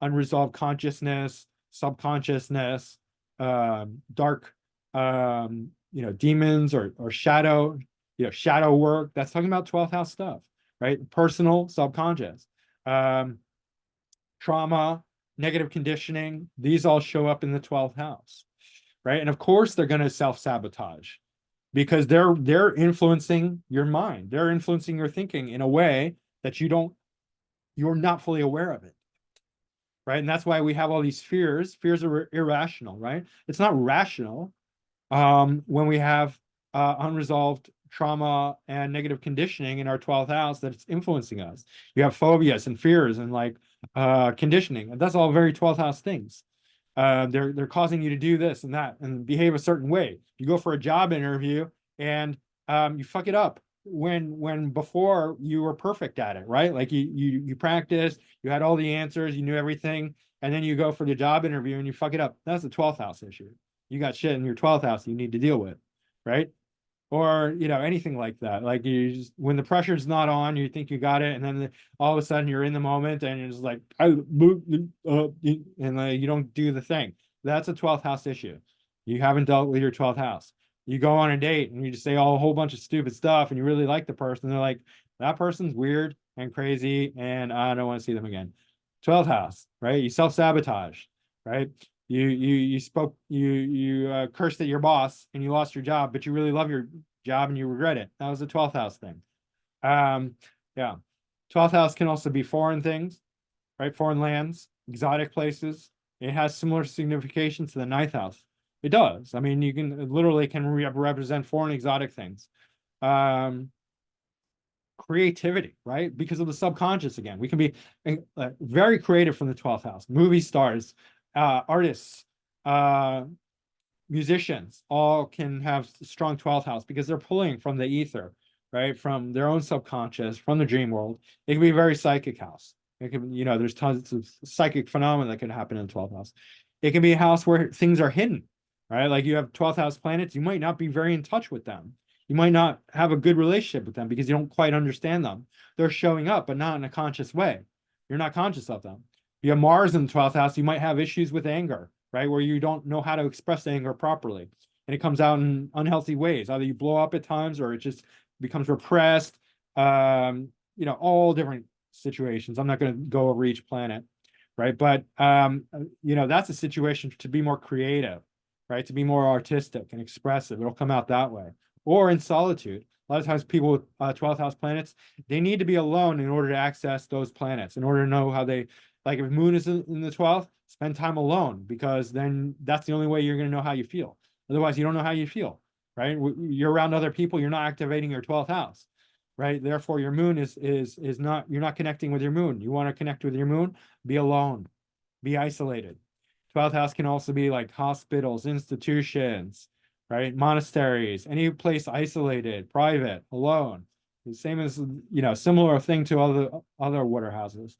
unresolved consciousness, subconsciousness, dark, demons or shadow, shadow work. That's talking about 12th house stuff, right? Personal, subconscious, trauma, negative conditioning. These all show up in the 12th house, right? And of course, they're going to self-sabotage because they're influencing your mind. They're influencing your thinking in a way that you're not fully aware of it, right? And that's why we have all these fears. Fears are irrational, right? It's not rational when we have unresolved trauma and negative conditioning in our 12th house that it's influencing us. You have phobias and fears and like conditioning, and that's all very 12th house things. They're causing you to do this and that and behave a certain way. You go for a job interview and you fuck it up when before you were perfect at it, right? Like you practiced, you had all the answers, you knew everything, and then you go for the job interview and you fuck it up. That's a 12th house issue. You got shit in your 12th house you need to deal with, right? Or anything like that. Like you just, when the pressure's not on, you think you got it, and then all of a sudden you're in the moment and you're just like and you don't do the thing. That's a 12th house issue. You haven't dealt with your 12th house. You go on a date and you just say all a whole bunch of stupid stuff and you really like the person. They're like, that person's weird and crazy and I don't want to see them again. 12th house, right? You self-sabotage, right? You spoke, you cursed at your boss and you lost your job, but you really love your job and you regret it. That was a 12th house thing. Yeah. 12th house can also be foreign things, right? Foreign lands, exotic places. It has similar significations to the 9th house. It does. I mean, it literally can represent foreign exotic things. Creativity, right? Because of the subconscious again. We can be very creative from the 12th house. Movie stars, artists, musicians all can have strong 12th house because they're pulling from the ether, right? From their own subconscious, from the dream world. It can be a very psychic house. It can, there's tons of psychic phenomena that can happen in the 12th house. It can be a house where things are hidden, right? Like you have 12th house planets, you might not be very in touch with them. You might not have a good relationship with them because you don't quite understand them. They're showing up, but not in a conscious way. You're not conscious of them. You have Mars in the 12th house, you might have issues with anger, right? Where you don't know how to express anger properly. And it comes out in unhealthy ways. Either you blow up at times or it just becomes repressed. All different situations. I'm not going to go over each planet, right? But, that's a situation to be more creative, right? To be more artistic and expressive. It'll come out that way. Or in solitude. A lot of times people with 12th house planets, they need to be alone in order to access those planets, in order to know how they, like if moon is in the 12th, spend time alone because then that's the only way you're going to know how you feel. Otherwise, you don't know how you feel, right? You're around other people, you're not activating your 12th house, right? Therefore, your moon is not, you're not connecting with your moon. You want to connect with your moon, be alone, be isolated. 12th house can also be like hospitals, institutions, right? Monasteries, any place isolated, private, alone. The same as, similar thing to other water houses.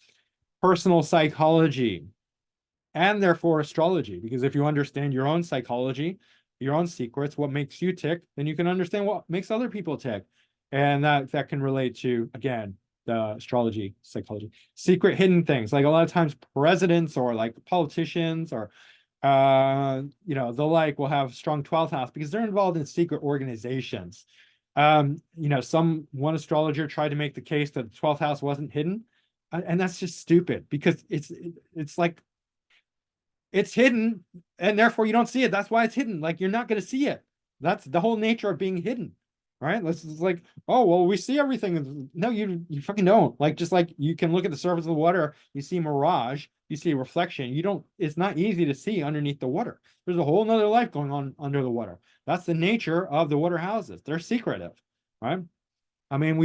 Personal psychology, and therefore astrology, because if you understand your own psychology, your own secrets, what makes you tick, then you can understand what makes other people tick. And that can relate to, again, the astrology, psychology, secret hidden things. Like a lot of times presidents or like politicians or the like will have strong 12th house because they're involved in secret organizations. One astrologer tried to make the case that the 12th house wasn't hidden, and that's just stupid because it's like it's hidden and therefore you don't see it. That's why it's hidden. Like you're not going to see it. That's the whole nature of being hidden, right? This is like, oh well, we see everything. No, you fucking don't. Like just like you can look at the surface of the water, you see mirage, you see reflection. You don't. It's not easy to see underneath the water. There's a whole nother life going on under the water. That's the nature of the water houses. They're secretive, right? I mean,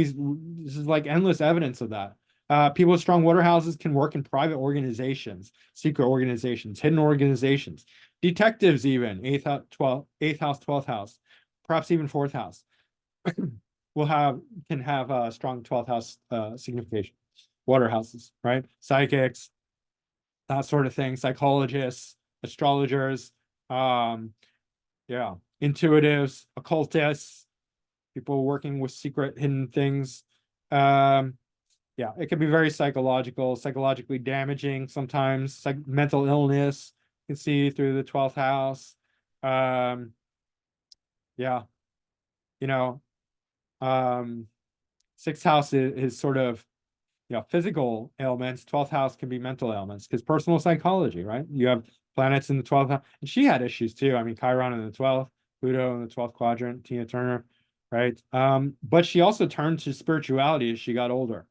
this is like endless evidence of that. People with strong water houses can work in private organizations, secret organizations, hidden organizations, detectives, even eighth house, 12th house, perhaps even 4th house can have a strong 12th house signification. water houses, right? Psychics, that sort of thing, psychologists, astrologers, um, yeah, intuitives, occultists, people working with secret hidden things. Um, yeah, it can be very psychological, psychologically damaging sometimes, mental illness. You can see through the 12th house. Um, yeah, you know, um, sixth house is sort of, physical ailments. 12th house can be mental ailments because personal psychology, right? You have planets in the 12th house. And she had issues too. I mean, Chiron in the 12th, Pluto in the 12th quadrant, Tina Turner, right? But she also turned to spirituality as she got older.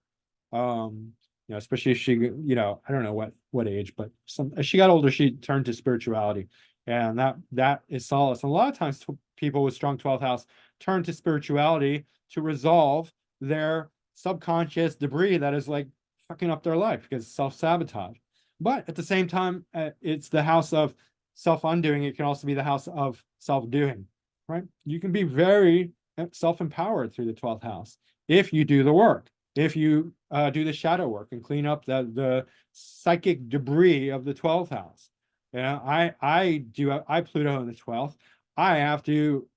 Especially if she, I don't know what age, but as she got older, she turned to spirituality. And that is solace. And a lot of times people with strong 12th house turn to spirituality to resolve their subconscious debris that is like fucking up their life because self-sabotage. But at the same time, it's the house of self-undoing. It can also be the house of self-doing, right? You can be very self-empowered through the 12th house if you do the work, if you do the shadow work and clean up the psychic debris of the 12th house. Yeah, I Pluto in the 12th. I have to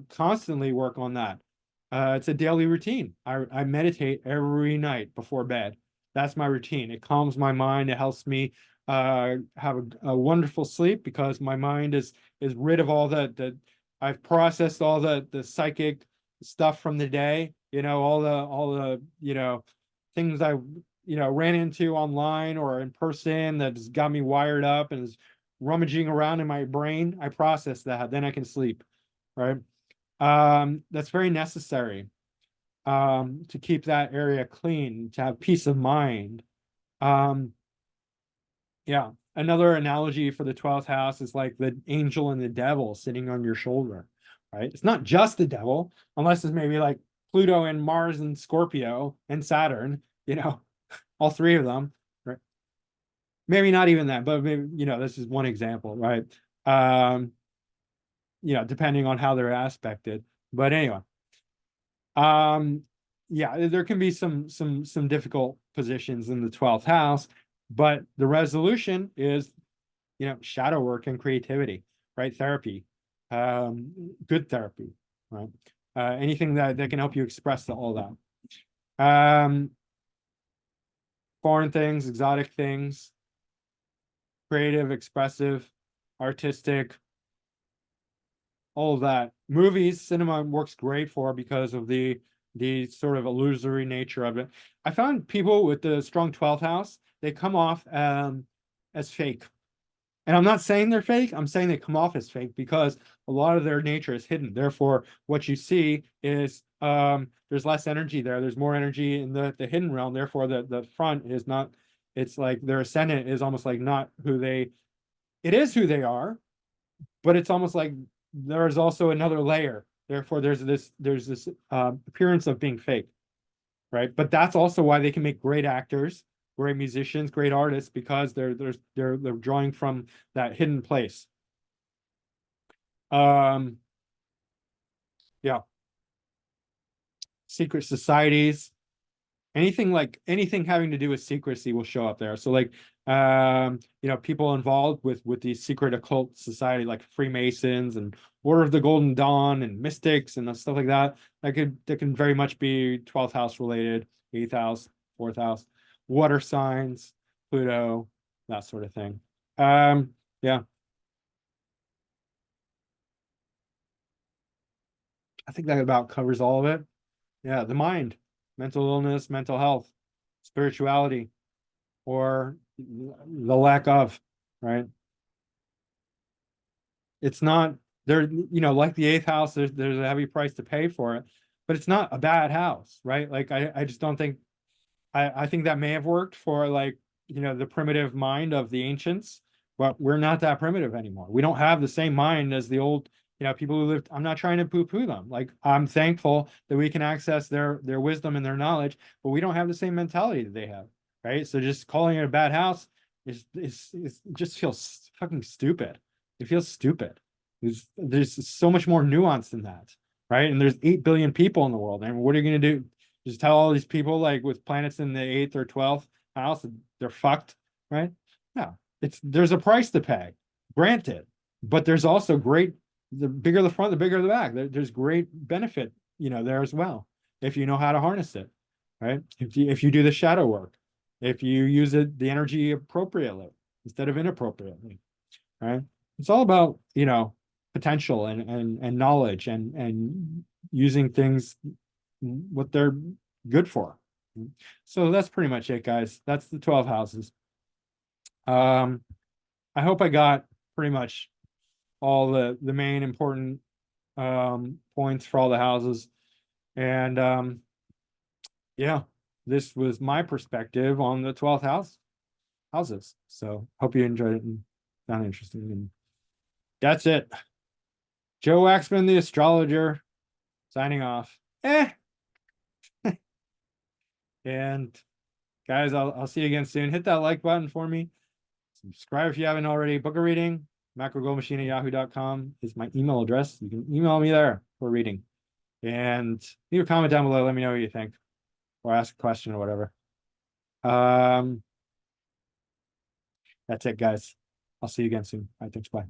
constantly work on that. It's a daily routine. I meditate every night before bed. That's my routine. It calms my mind. It helps me have a wonderful sleep because my mind is rid of all the I've processed all the psychic stuff from the day, all the things I ran into online or in person that's got me wired up and is rummaging around in my brain. I process that, then I can sleep, right? That's very necessary to keep that area clean, to have peace of mind. Um, yeah. Another analogy for the 12th house is like the angel and the devil sitting on your shoulder, right? It's not just the devil, unless it's maybe like Pluto and Mars and Scorpio and Saturn, all three of them, right? Maybe not even that, but maybe, this is one example, right? Um, depending on how they're aspected. But anyway, um, yeah, there can be some difficult positions in the 12th house, but the resolution is shadow work and creativity, right? Therapy, good therapy, right? Anything that can help you express all that. Foreign things, exotic things, creative, expressive, artistic, all of that. Movies, cinema works great for because of the sort of illusory nature of it. I found people with the strong 12th house, they come off as fake. And I'm not saying they're fake. I'm saying they come off as fake because a lot of their nature is hidden. Therefore, what you see is there's less energy there. There's more energy in the hidden realm. Therefore, the front is not, it's like their ascendant is almost like not it is who they are, but it's almost like there is also another layer. Therefore, there's this appearance of being fake, right? But that's also why they can make great actors, great musicians, great artists because they're drawing from that hidden place. Um, yeah, secret societies, anything having to do with secrecy will show up there. So like people involved with these secret occult society like Freemasons and Order of the Golden Dawn and mystics and stuff like that can very much be 12th house related, 8th house, 4th house, water signs, Pluto, that sort of thing. Yeah, I think that about covers all of it. Yeah, the mind, mental illness, mental health, spirituality, or the lack of, right? It's not there, like the 8th house, there's a heavy price to pay for it, but it's not a bad house, right? Like I just don't think I think that may have worked for like, the primitive mind of the ancients, but we're not that primitive anymore. We don't have the same mind as the old, people who lived. I'm not trying to poo-poo them. Like I'm thankful that we can access their wisdom and their knowledge, but we don't have the same mentality that they have, right? So just calling it a bad house is it just feels fucking stupid. It feels stupid. There's so much more nuance than that, right? And there's 8 billion people in the world, and what are you going to do? Just tell all these people like with planets in the 8th or 12th house, they're fucked, right? No, there's a price to pay, granted, but there's also the bigger the front, the bigger the back. There's great benefit, there as well, if you know how to harness it, right? If you do the shadow work, if you use the energy appropriately instead of inappropriately, right? It's all about, potential and knowledge and using things what they're good for. So that's pretty much it, guys. That's the 12 houses. I hope I got pretty much all the main important points for all the houses. And yeah, this was my perspective on the 12th houses. So hope you enjoyed it and found it interesting. And that's it. Joe Waxman, the astrologer, signing off. And guys, I'll see you again soon. Hit that like button for me. Subscribe if you haven't already. Book a reading. macrogoldmachine@yahoo.com is my email address. You can email me there for a reading. And leave a comment down below. Let me know what you think. Or ask a question or whatever. That's it, guys. I'll see you again soon. All right, thanks. Bye.